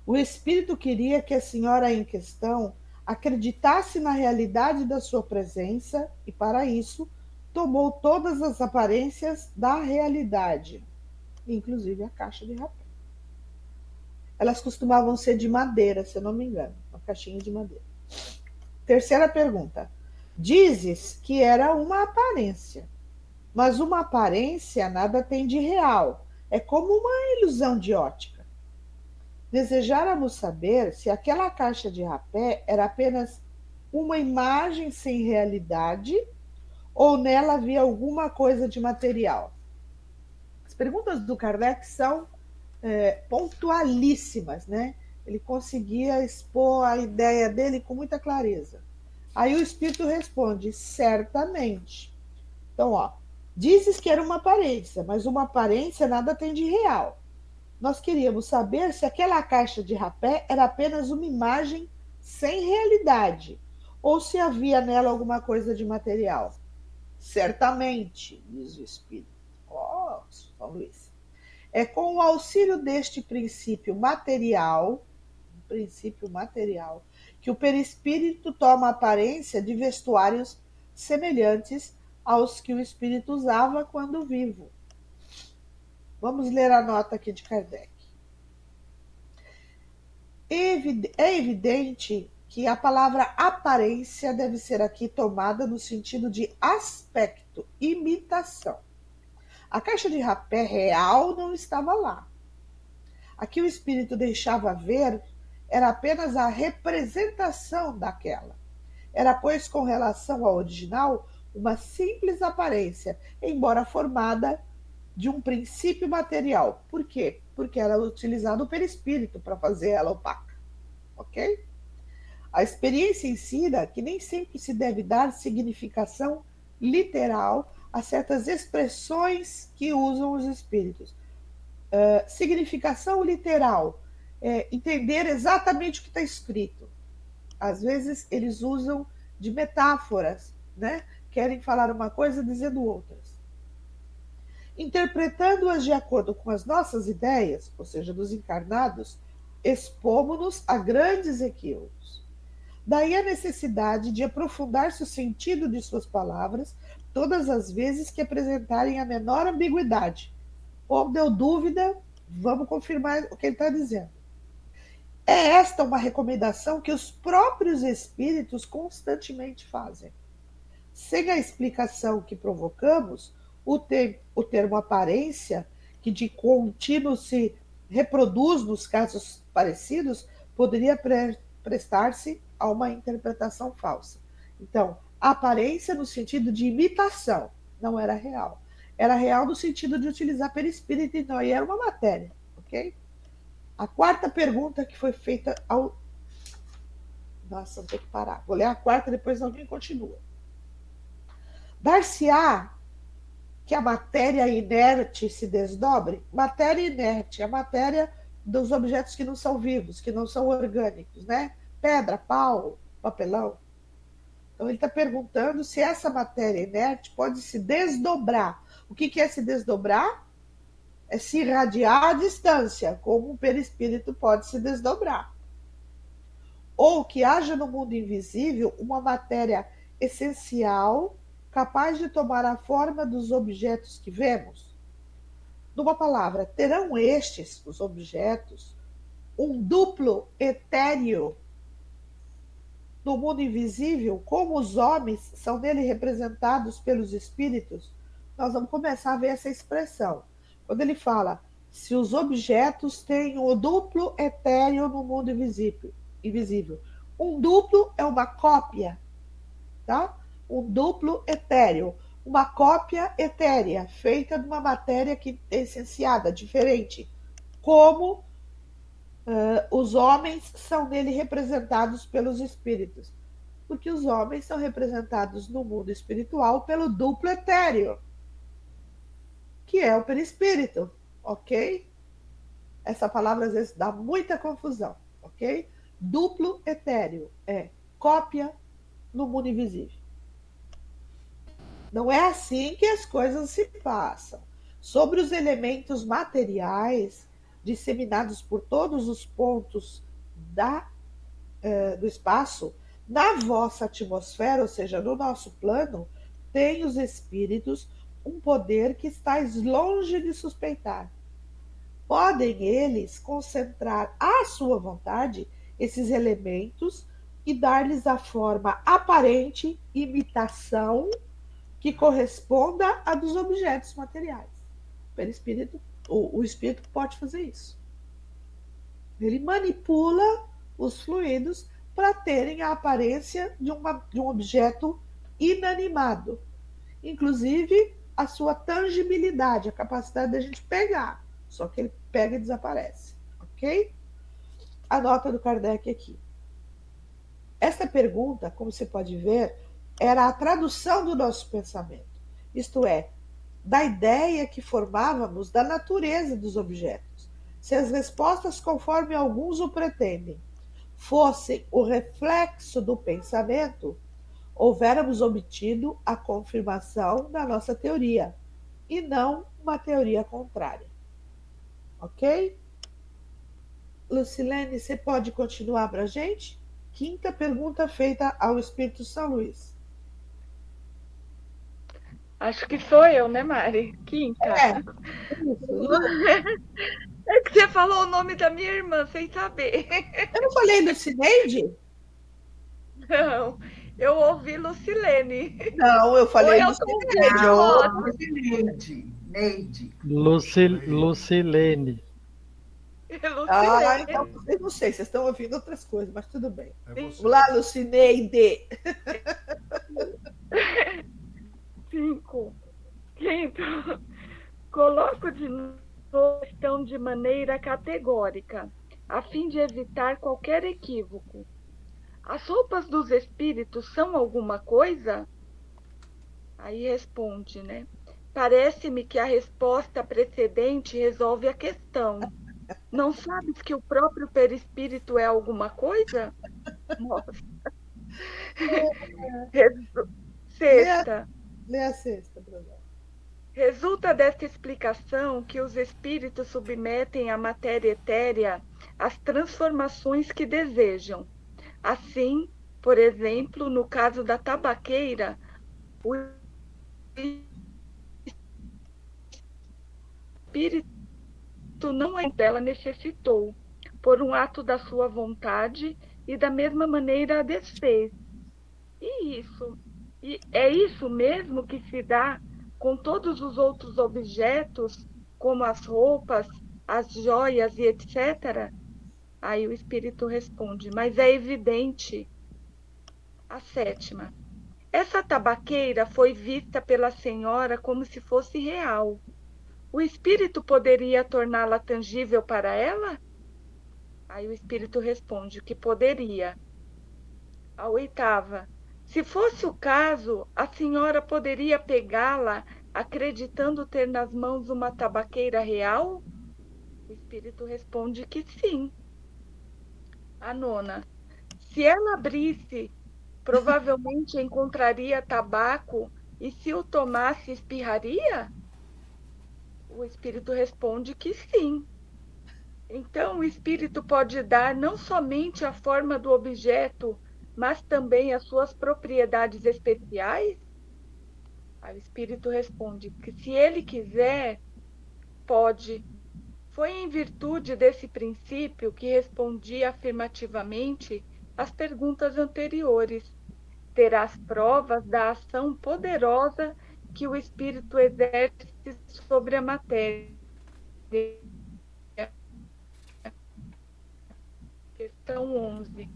O espírito queria que a senhora em questão acreditasse na realidade da sua presença e, para isso, tomou todas as aparências da realidade, inclusive a caixa de rapé. Elas costumavam ser de madeira, se eu não me engano, uma caixinha de madeira. Terceira pergunta. Dizes que era uma aparência, mas uma aparência nada tem de real. É como uma ilusão de ótica. Desejáramos saber se aquela caixa de rapé era apenas uma imagem sem realidade ou nela havia alguma coisa de material. As perguntas do Kardec são pontualíssimas, né? Ele conseguia expor a ideia dele com muita clareza. Aí o espírito responde, certamente. Então, ó, dizes que era uma aparência, mas uma aparência nada tem de real. Nós queríamos saber se aquela caixa de rapé era apenas uma imagem sem realidade, ou se havia nela alguma coisa de material. Certamente, diz o espírito. Ó, São Luís. É com o auxílio deste princípio material, que o perispírito toma a aparência de vestuários semelhantes aos que o espírito usava quando vivo. Vamos ler a nota aqui de Kardec. É evidente que a palavra aparência deve ser aqui tomada no sentido de aspecto, imitação. A caixa de rapé real não estava lá. A que o espírito deixava ver era apenas a representação daquela. Era, pois, com relação ao original, uma simples aparência, embora formada de um princípio material. Por quê? Porque era utilizado o perispírito para fazer ela opaca. Ok? A experiência ensina que nem sempre se deve dar significação literal a certas expressões que usam os espíritos. Significação literal é entender exatamente o que está escrito. Às vezes eles usam de metáforas, né? Querem falar uma coisa dizendo outras. Interpretando-as de acordo com as nossas ideias, ou seja, dos encarnados, expomos-nos a grandes equívocos. Daí a necessidade de aprofundar-se o sentido de suas palavras todas as vezes que apresentarem a menor ambiguidade. Ou deu dúvida, vamos confirmar o que ele está dizendo. É esta uma recomendação que os próprios espíritos constantemente fazem. Sem a explicação que provocamos, o termo aparência, que de contínuo se reproduz nos casos parecidos, poderia prestar-se a uma interpretação falsa. Então, a aparência no sentido de imitação não era real. Era real no sentido de utilizar perispírito, então aí era uma matéria, ok? A quarta pergunta que foi feita ao... Nossa, vou ter que parar. Vou ler a quarta, depois alguém continua. Dar-se-á que a matéria inerte se desdobre? Matéria inerte, a matéria dos objetos que não são vivos, que não são orgânicos, né? Pedra, pau, papelão. Então ele está perguntando se essa matéria inerte pode se desdobrar. O que é se desdobrar? É se irradiar à distância, como um perispírito pode se desdobrar. Ou que haja no mundo invisível uma matéria essencial capaz de tomar a forma dos objetos que vemos. Numa palavra, terão estes, os objetos, um duplo etéreo no mundo invisível, como os homens são nele representados pelos espíritos? Nós vamos começar a ver essa expressão. Quando ele fala, se os objetos têm o duplo etéreo no mundo invisível. Um duplo é uma cópia, tá? Um duplo etéreo, uma cópia etérea, feita de uma matéria que é essenciada, diferente, como os homens são nele representados pelos espíritos, porque os homens são representados no mundo espiritual pelo duplo etéreo, que é o perispírito, ok? Essa palavra às vezes dá muita confusão, ok? Duplo etéreo é cópia no mundo invisível. Não é assim que as coisas se passam. Sobre os elementos materiais disseminados por todos os pontos do espaço, na vossa atmosfera, ou seja, no nosso plano, tem os espíritos um poder que estáis longe de suspeitar. Podem eles concentrar à sua vontade esses elementos e dar-lhes a forma aparente, imitação, que corresponda a dos objetos materiais. O espírito pode fazer isso. Ele manipula os fluidos para terem a aparência de um objeto inanimado. Inclusive, a sua tangibilidade, a capacidade da gente pegar. Só que ele pega e desaparece. Ok? A nota do Kardec aqui. Esta pergunta, como você pode ver, era a tradução do nosso pensamento. Isto é, da ideia que formávamos da natureza dos objetos. Se as respostas, conforme alguns o pretendem, fossem o reflexo do pensamento, houvéramos obtido a confirmação da nossa teoria, e não uma teoria contrária. Ok? Lucilene, você pode continuar para a gente? Quinta pergunta feita ao Espírito São Luís. Acho que sou eu, né, Mari? Quinta. É que você falou o nome da minha irmã sem saber. Eu não falei Lucineide? Não, eu ouvi Lucilene. Não, eu falei Lucineide. Neide. Lucilene. Ah, então eu não sei, vocês estão ouvindo outras coisas, mas tudo bem. Vamos lá, Lucineide. 5. Quinto, coloco de novo a questão de maneira categórica, a fim de evitar qualquer equívoco. As roupas dos espíritos são alguma coisa? Aí responde, né? Parece-me que a resposta precedente resolve a questão. Não sabes que o próprio perispírito é alguma coisa? Nossa. Sexta. Lê a sexta, professor. Resulta desta explicação que os espíritos submetem à matéria etérea as transformações que desejam. Assim, por exemplo, no caso da tabaqueira, o espírito não é dela necessitou, por um ato da sua vontade, e da mesma maneira a desfez. E é isso mesmo que se dá com todos os outros objetos, como as roupas, as joias e etc. Aí o espírito responde, mas é evidente. A sétima. Essa tabaqueira foi vista pela senhora como se fosse real. O espírito poderia torná-la tangível para ela? Aí o espírito responde que poderia. A oitava. Se fosse o caso, a senhora poderia pegá-la acreditando ter nas mãos uma tabaqueira real? O espírito responde que sim. A nona. Se ela abrisse, provavelmente encontraria tabaco e se o tomasse, espirraria? O espírito responde que sim. Então, o espírito pode dar não somente a forma do objeto, mas também as suas propriedades especiais? Aí o espírito responde que se ele quiser, pode. Foi em virtude desse princípio que respondi afirmativamente às perguntas anteriores. Terás provas da ação poderosa que o espírito exerce sobre a matéria. questão 11.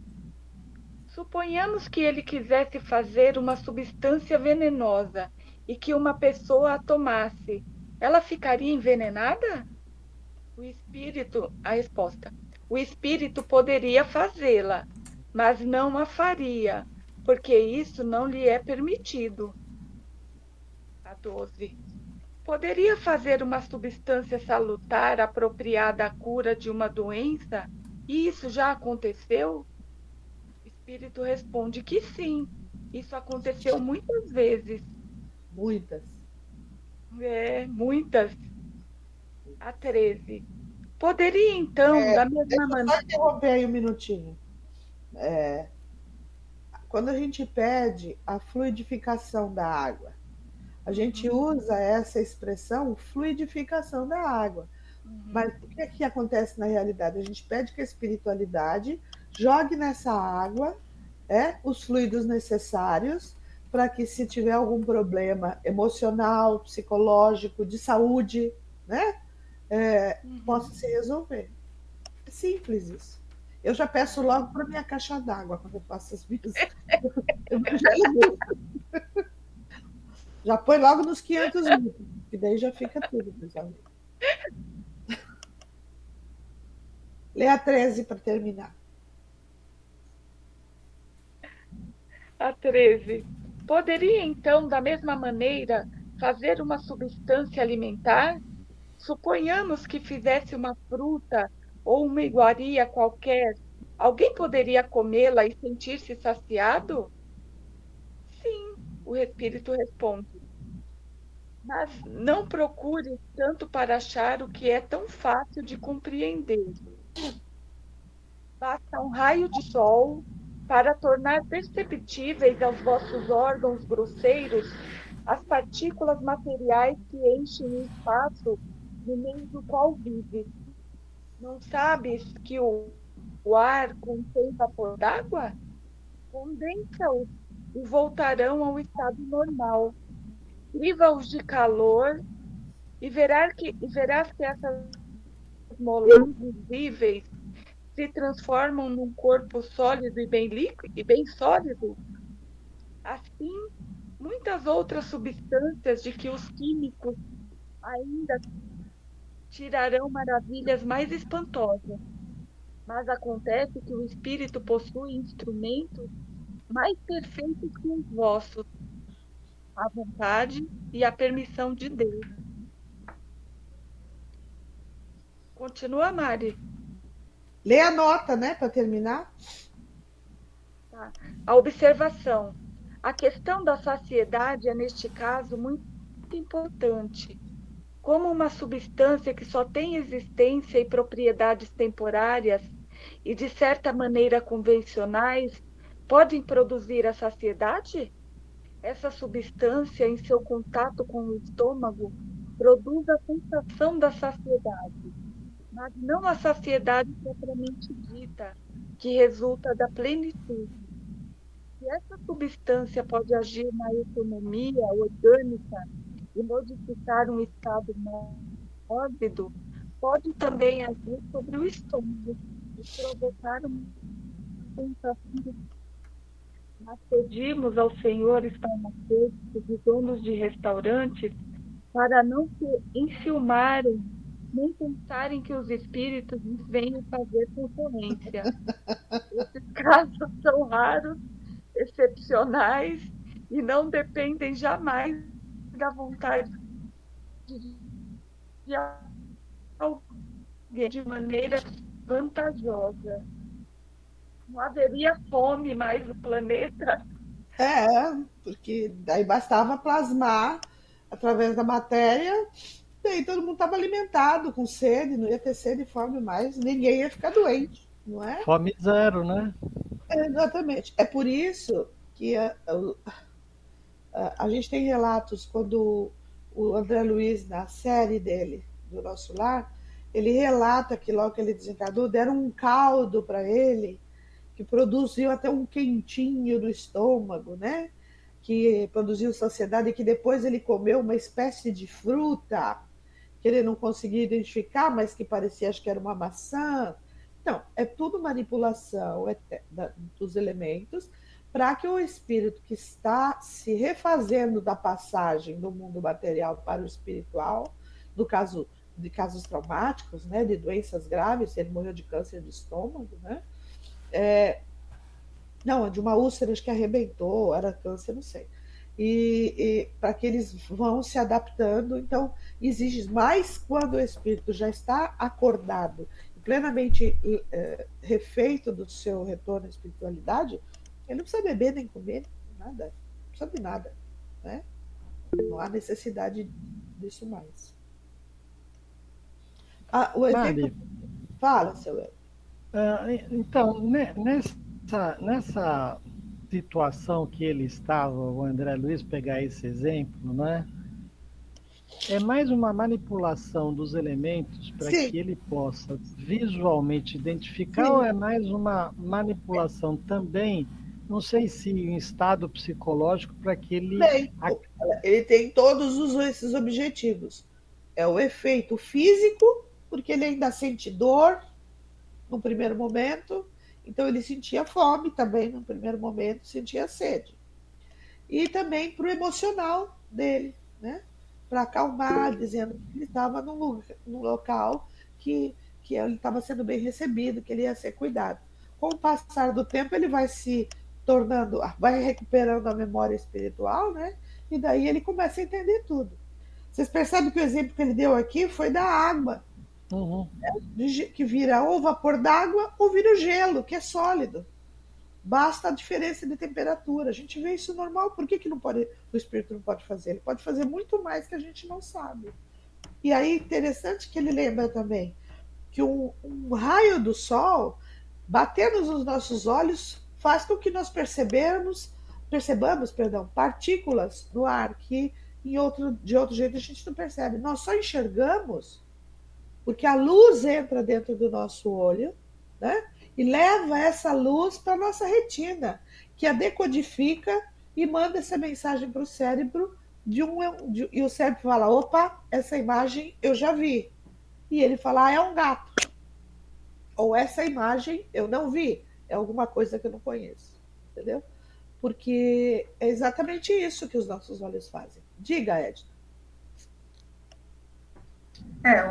Suponhamos que ele quisesse fazer uma substância venenosa e que uma pessoa a tomasse. Ela ficaria envenenada? A resposta. O espírito poderia fazê-la, mas não a faria, porque isso não lhe é permitido. A 12. Poderia fazer uma substância salutar apropriada à cura de uma doença? E isso já aconteceu? O espírito responde que sim. Isso aconteceu muitas vezes. Muitas. Muitas. A 13. Poderia, então, da mesma Deixa eu maneira. só interromper aí um minutinho. Quando a gente pede a fluidificação da água, a gente usa essa expressão fluidificação da água. Mas o que é que acontece na realidade? A gente pede que a espiritualidade jogue nessa água os fluidos necessários para que, se tiver algum problema emocional, psicológico, de saúde, né, possa se resolver. É simples isso. Eu já peço logo para minha caixa d'água quando eu faço as minhas. Já põe logo nos 500 litros, que daí já fica tudo, pessoal. Lê a 13 para terminar. A 13. Poderia, então, da mesma maneira, fazer uma substância alimentar? Suponhamos que fizesse uma fruta ou uma iguaria qualquer. Alguém poderia comê-la e sentir-se saciado? Sim, o espírito responde. Mas não procure tanto para achar o que é tão fácil de compreender. Basta um raio de sol para tornar perceptíveis aos vossos órgãos grosseiros as partículas materiais que enchem o espaço no meio do qual vives. Não sabes que o ar contém vapor d'água? Condensa-os e voltarão ao estado normal. Priva-os de calor e verás que essas moléculas visíveis se transformam num corpo sólido e bem sólido. Assim, muitas outras substâncias de que os químicos ainda tirarão maravilhas mais espantosas. Mas acontece que o espírito possui instrumentos mais perfeitos que os vossos, a vontade e a permissão de Deus. Continua, Mari. Lê a nota, né, para terminar. Tá. A observação. A questão da saciedade é, neste caso, muito importante. Como uma substância que só tem existência e propriedades temporárias e, de certa maneira, convencionais, podem produzir a saciedade? Essa substância, em seu contato com o estômago, produz a sensação da saciedade, mas não a saciedade propriamente dita, que resulta da plenitude. Se essa substância pode agir na economia orgânica e modificar um estado mórbido, pode também agir sobre o estômago e provocar uma sensação de... Nós pedimos aos senhores farmacêuticos e donos de restaurantes para não se enciumarem, nem pensarem que os espíritos venham fazer concorrência. Esses casos são raros, excepcionais e não dependem jamais da vontade de alguém de maneira vantajosa. Não haveria fome mais no planeta. Porque daí bastava plasmar através da matéria, daí todo mundo estava alimentado, com sede, não ia ter sede e fome mais, ninguém ia ficar doente, não é? Fome zero, né? Exatamente. É por isso que a gente tem relatos, quando o André Luiz, na série dele, do Nosso Lar, ele relata que logo que ele desencarnou, deram um caldo para ele, que produziu até um quentinho no estômago, né? Que produziu saciedade, e que depois ele comeu uma espécie de fruta que ele não conseguia identificar, mas que parecia, acho que era uma maçã, Então, é tudo manipulação dos elementos para que o espírito que está se refazendo da passagem do mundo material para o espiritual, no caso de casos traumáticos, né, de doenças graves, ele morreu de câncer de estômago, né? Não, de uma úlcera que arrebentou, era câncer, não sei. E para que eles vão se adaptando, então exige mais quando o espírito já está acordado, plenamente refeito do seu retorno à espiritualidade, ele não precisa beber nem comer, nada, não precisa de nada, né? Não há necessidade disso mais. O exemplo... Fala, seu Hélio. Então, nessa situação que ele estava, o André Luiz pegar esse exemplo, né? É mais uma manipulação dos elementos para que ele possa visualmente identificar, ou é mais uma manipulação também, não sei se em estado psicológico, para que ele... Ele tem todos esses objetivos. É o efeito físico, porque ele ainda sente dor no primeiro momento, então ele sentia fome também no primeiro momento, sentia sede. E também para o emocional dele, né? Para acalmar, dizendo que ele estava num local que ele estava sendo bem recebido, que ele ia ser cuidado. Com o passar do tempo, ele vai se tornando, vai recuperando a memória espiritual, né? E daí ele começa a entender tudo. Vocês percebem que o exemplo que ele deu aqui foi da água, que vira ou vapor d'água ou vira o gelo, que é sólido. Basta a diferença de temperatura. A gente vê isso normal. Por que não pode, o espírito não pode fazer? Ele pode fazer muito mais que a gente não sabe. E aí, interessante que ele lembra também que um raio do sol batendo nos nossos olhos faz com que nós percebamos, partículas no ar que de outro jeito a gente não percebe. Nós só enxergamos porque a luz entra dentro do nosso olho, né? E leva essa luz para a nossa retina, que a decodifica e manda essa mensagem para o cérebro, e o cérebro fala, opa, essa imagem eu já vi. E ele fala, é um gato. Ou essa imagem eu não vi, é alguma coisa que eu não conheço. Entendeu? Porque é exatamente isso que os nossos olhos fazem. Diga, Edna.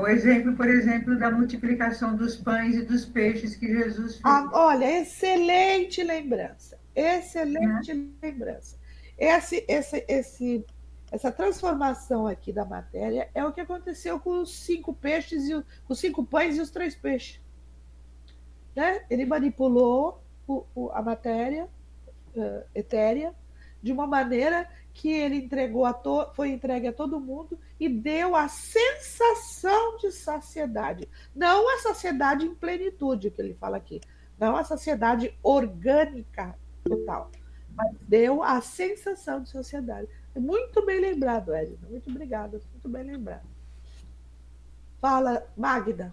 O exemplo, por exemplo, da multiplicação dos pães e dos peixes que Jesus fez. Olha, excelente lembrança. Excelente lembrança. Essa transformação aqui da matéria é o que aconteceu com os 5 peixes, os 5 pães e os 3 peixes. Né? Ele manipulou a matéria etérea de uma maneira que ele foi entregue a todo mundo e deu a sensação de saciedade. Não a saciedade em plenitude, que ele fala aqui. Não a saciedade orgânica total. Mas deu a sensação de saciedade. Muito bem lembrado, Edna. Muito obrigada. Muito bem lembrado. Fala, Magda.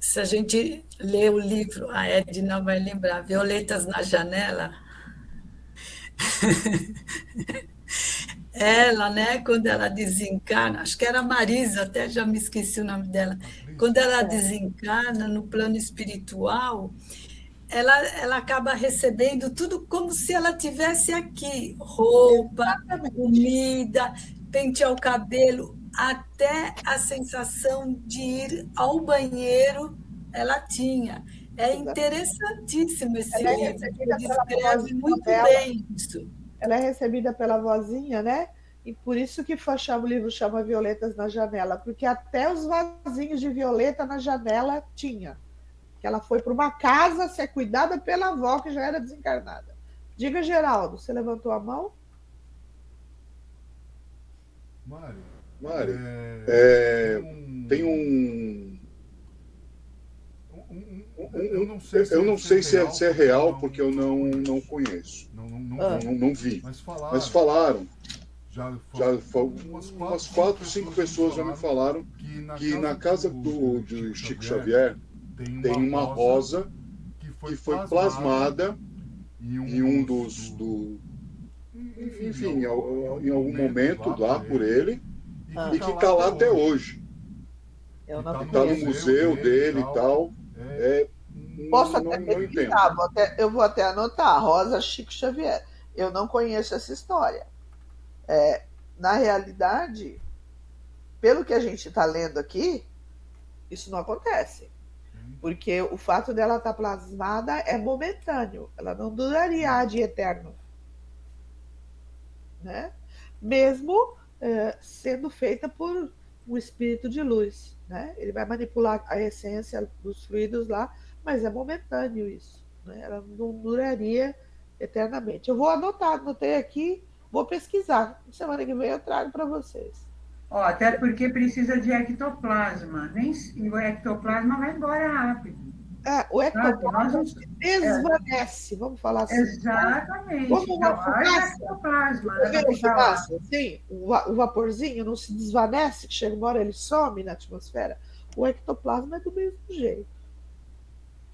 Se a gente lê o livro, a Edna vai lembrar, Violetas na Janela. Ela, né, quando ela desencarna, acho que era a Marisa, até já me esqueci o nome dela, quando ela desencarna no plano espiritual, ela acaba recebendo tudo como se ela tivesse aqui, roupa, comida, pentear o cabelo, até a sensação de ir ao banheiro ela tinha. É interessantíssimo esse livro, ele descreve muito bem isso. Ela é recebida pela vozinha, né? E por isso que o livro chama Violetas na Janela, porque até os vasinhos de violeta na janela tinha. Que ela foi para uma casa ser cuidada pela avó, que já era desencarnada. Diga, Geraldo, você levantou a mão? Mário, tem um... Eu não sei se é real, porque eu não conheço. Não vi. Mas falaram. Umas 4, 5 pessoas já me falaram que na casa de Chico Xavier tem uma rosa que foi plasmada em um enfim, em algum momento lá por ele, e que está lá até hoje. Eu não está no museu dele e tal. Posso até pesquisar, eu vou até anotar, Rosa Chico Xavier. Eu não conheço essa história. Na realidade, pelo que a gente está lendo aqui, isso não acontece. Porque o fato dela estar plasmada é momentâneo. Ela não duraria ad eterno. Né? Mesmo sendo feita por um espírito de luz. Né? Ele vai manipular a essência dos fluidos lá, mas é momentâneo isso. Né? Ela não duraria eternamente. Eu vou anotar, anotei aqui, vou pesquisar. Semana que vem eu trago para vocês. Até porque precisa de ectoplasma. E o ectoplasma vai embora rápido. O ectoplasma se desvanece, vamos falar assim. Exatamente. Como uma fumaça. Ectoplasma. Fumaça, assim, o vaporzinho não se desvanece, que chega uma hora ele some na atmosfera. O ectoplasma é do mesmo jeito.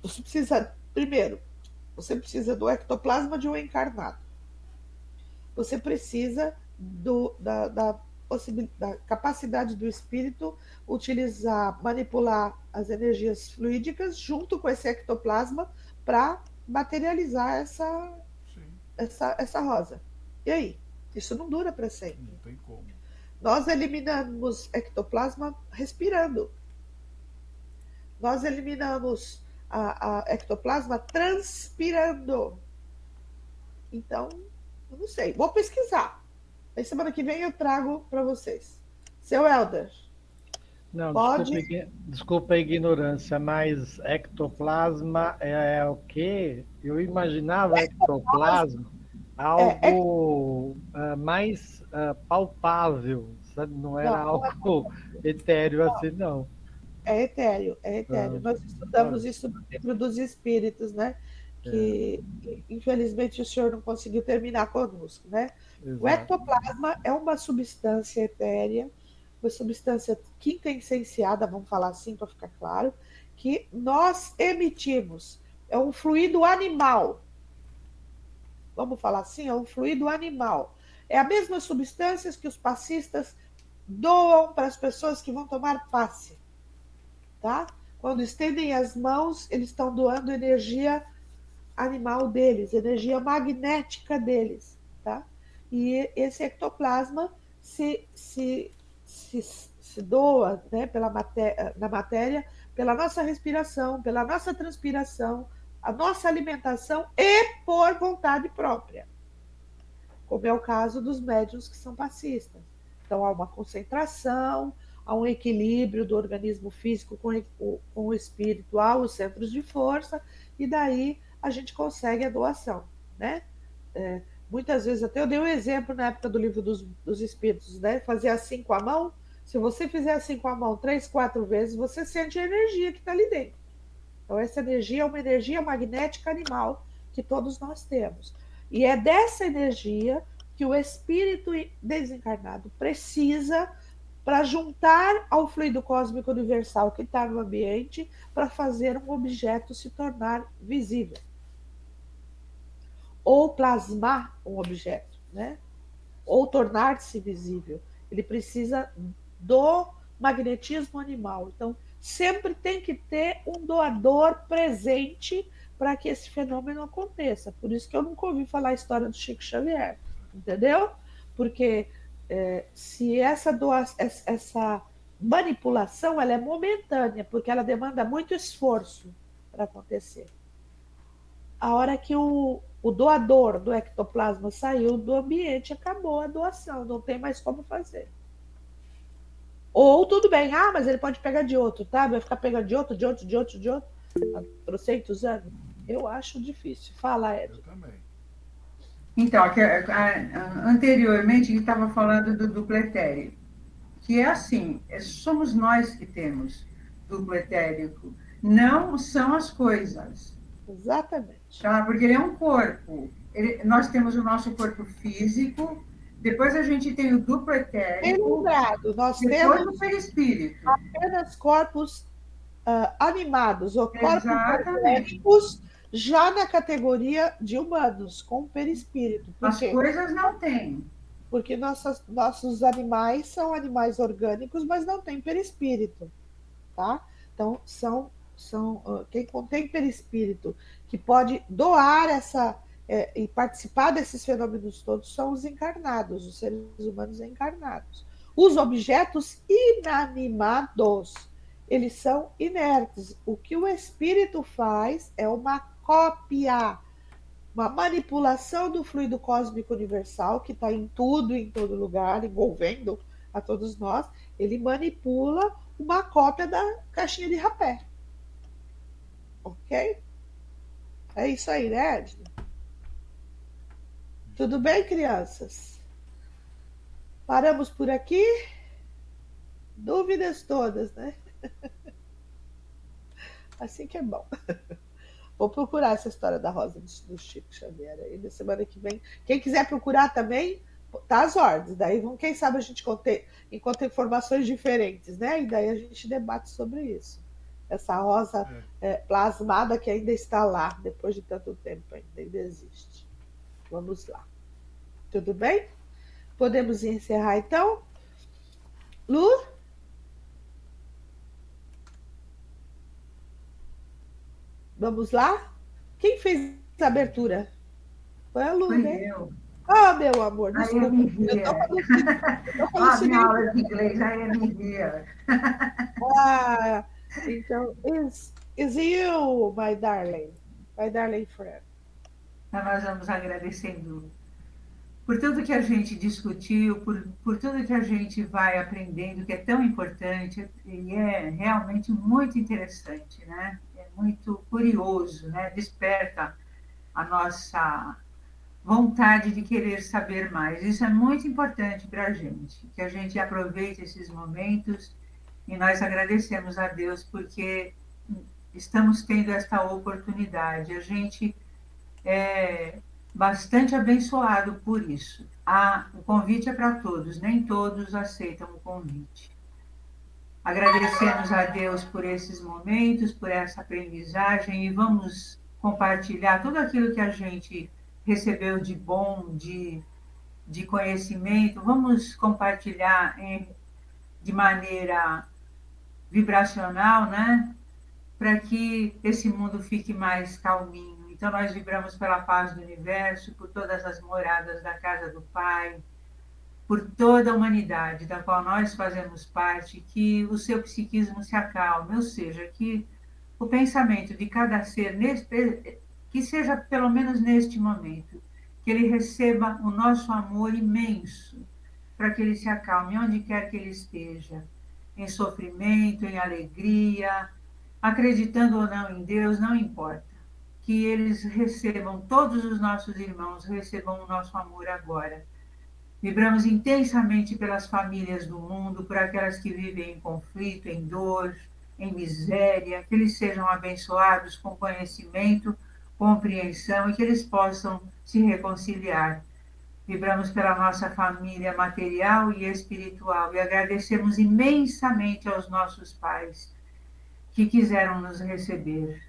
Você precisa, primeiro, você precisa do ectoplasma de um encarnado. Você precisa da capacidade do espírito utilizar, manipular as energias fluídicas junto com esse ectoplasma para materializar essa rosa. E aí? Isso não dura para sempre. Não tem como. Nós eliminamos ectoplasma respirando. Nós eliminamos a ectoplasma transpirando. Então, eu não sei. Vou pesquisar. Aí semana que vem eu trago para vocês. Seu Helder. Não, desculpa a ignorância, mas ectoplasma é o quê? Eu imaginava ectoplasma algo mais palpável, sabe? Não era algo etéreo assim, não. É etéreo. Nós estudamos isso no livro dos espíritos, né? Que infelizmente o senhor não conseguiu terminar conosco, né? Exato. O ectoplasma é uma substância etérea, uma substância quintessenciada, vamos falar assim para ficar claro, que nós emitimos. É um fluido animal. Vamos falar assim, é um fluido animal. É a mesma substância que os passistas doam para as pessoas que vão tomar passe. Tá? Quando estendem as mãos, eles estão doando energia animal deles, energia magnética deles, tá? E esse ectoplasma se doa, né, na matéria, pela nossa respiração, pela nossa transpiração, a nossa alimentação e por vontade própria, como é o caso dos médiuns que são passistas. Então, há uma concentração, há um equilíbrio do organismo físico com o espiritual, os centros de força, e daí a gente consegue a doação, né? Muitas vezes, até eu dei um exemplo na época do livro dos espíritos, né? Fazer assim com a mão, se você fizer assim com a mão 3, 4 vezes, você sente a energia que está ali dentro. Então, essa energia é uma energia magnética animal que todos nós temos. E é dessa energia que o espírito desencarnado precisa para juntar ao fluido cósmico universal que está no ambiente para fazer um objeto se tornar visível. Ou plasmar um objeto, né? Ou tornar-se visível. Ele precisa do magnetismo animal. Então, sempre tem que ter um doador presente para que esse fenômeno aconteça. Por isso que eu nunca ouvi falar a história do Chico Xavier, entendeu? Porque se essa manipulação ela é momentânea, porque ela demanda muito esforço para acontecer. A hora que o doador do ectoplasma saiu do ambiente, acabou a doação, não tem mais como fazer. Ou tudo bem, mas ele pode pegar de outro, tá? Vai ficar pegando de outro, há trocentos anos. Eu acho difícil. Fala, Ed. Eu também. Então, anteriormente ele estava falando do duplo etérico, que é assim, somos nós que temos duplo etérico, não são as coisas. Exatamente. Tá? Porque ele é um corpo. Nós temos o nosso corpo físico, depois a gente tem o duplo etérico, lembrado, nós depois temos o perispírito. Apenas corpos animados, ou corpos etéricos, já na categoria de humanos, com perispírito. As coisas não têm. Porque nossos animais são animais orgânicos, mas não têm perispírito. tá? Então, quem contém perispírito, que pode doar e participar desses fenômenos todos, são os encarnados, os seres humanos encarnados. Os objetos inanimados, eles são inertes. O que o espírito faz é uma cópia, uma manipulação do fluido cósmico universal, que está em tudo, em todo lugar, envolvendo a todos nós. Ele manipula uma cópia da caixinha de rapé. Ok? É isso aí, né, Edna? Tudo bem, crianças? Paramos por aqui? Dúvidas todas, né? Assim que é bom. Vou procurar essa história da Rosa do Chico Xavier aí na semana que vem. Quem quiser procurar também, tá às ordens. Daí, quem sabe a gente encontra informações diferentes, né? E daí a gente debate sobre isso. Essa rosa plasmada que ainda está lá, depois de tanto tempo ainda existe. Vamos lá. Tudo bem? Podemos encerrar, então? Lu? Vamos lá? Quem fez a abertura? Foi a Lu, Foi né? eu. Ah, meu amor, desculpa. Eu tô falando minha aula de inglês, aí eu me via. Então, is you, my darling friend. Então, nós vamos agradecendo por tudo que a gente discutiu, por tudo que a gente vai aprendendo, que é tão importante e é realmente muito interessante, né? É muito curioso, né? Desperta a nossa vontade de querer saber mais. Isso é muito importante para a gente, que a gente aproveite esses momentos e nós agradecemos a Deus porque estamos tendo esta oportunidade. A gente é bastante abençoado por isso. O convite é para todos, nem todos aceitam o convite. Agradecemos a Deus por esses momentos, por essa aprendizagem e vamos compartilhar tudo aquilo que a gente recebeu de bom, de conhecimento, vamos compartilhar de maneira vibracional, né? Para que esse mundo fique mais calminho. Então, nós vibramos pela paz do universo, por todas as moradas da casa do Pai, por toda a humanidade da qual nós fazemos parte, que o seu psiquismo se acalme, ou seja, que o pensamento de cada ser, que seja pelo menos neste momento, que ele receba o nosso amor imenso, para que ele se acalme onde quer que ele esteja, em sofrimento, em alegria, acreditando ou não em Deus, não importa. Que eles recebam, todos os nossos irmãos recebam o nosso amor agora. Vibramos intensamente pelas famílias do mundo, por aquelas que vivem em conflito, em dor, em miséria, que eles sejam abençoados com conhecimento, compreensão e que eles possam se reconciliar. Vibramos pela nossa família material e espiritual e agradecemos imensamente aos nossos pais que quiseram nos receber.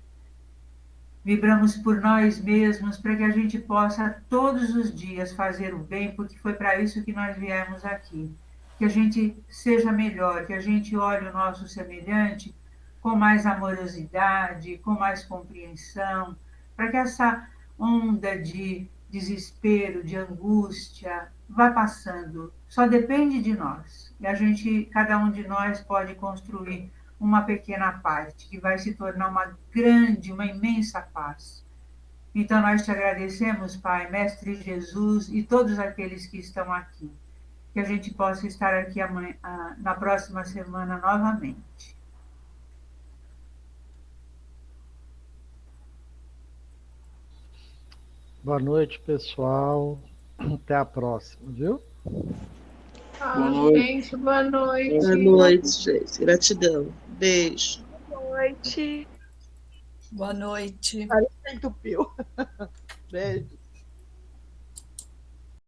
Vibramos por nós mesmos para que a gente possa todos os dias fazer o bem, porque foi para isso que nós viemos aqui. Que a gente seja melhor, que a gente olhe o nosso semelhante com mais amorosidade, com mais compreensão, para que essa onda de desespero, de angústia, vá passando. Só depende de nós. E cada um de nós pode construir uma pequena parte, que vai se tornar uma grande, uma imensa paz. Então, nós te agradecemos, Pai, Mestre Jesus e todos aqueles que estão aqui. Que a gente possa estar aqui na próxima semana novamente. Boa noite, pessoal. Até a próxima, viu? Boa noite. Boa noite. Boa noite, gente. Gratidão. Beijo. Boa noite. Boa noite. Parece que entupiu. Beijo.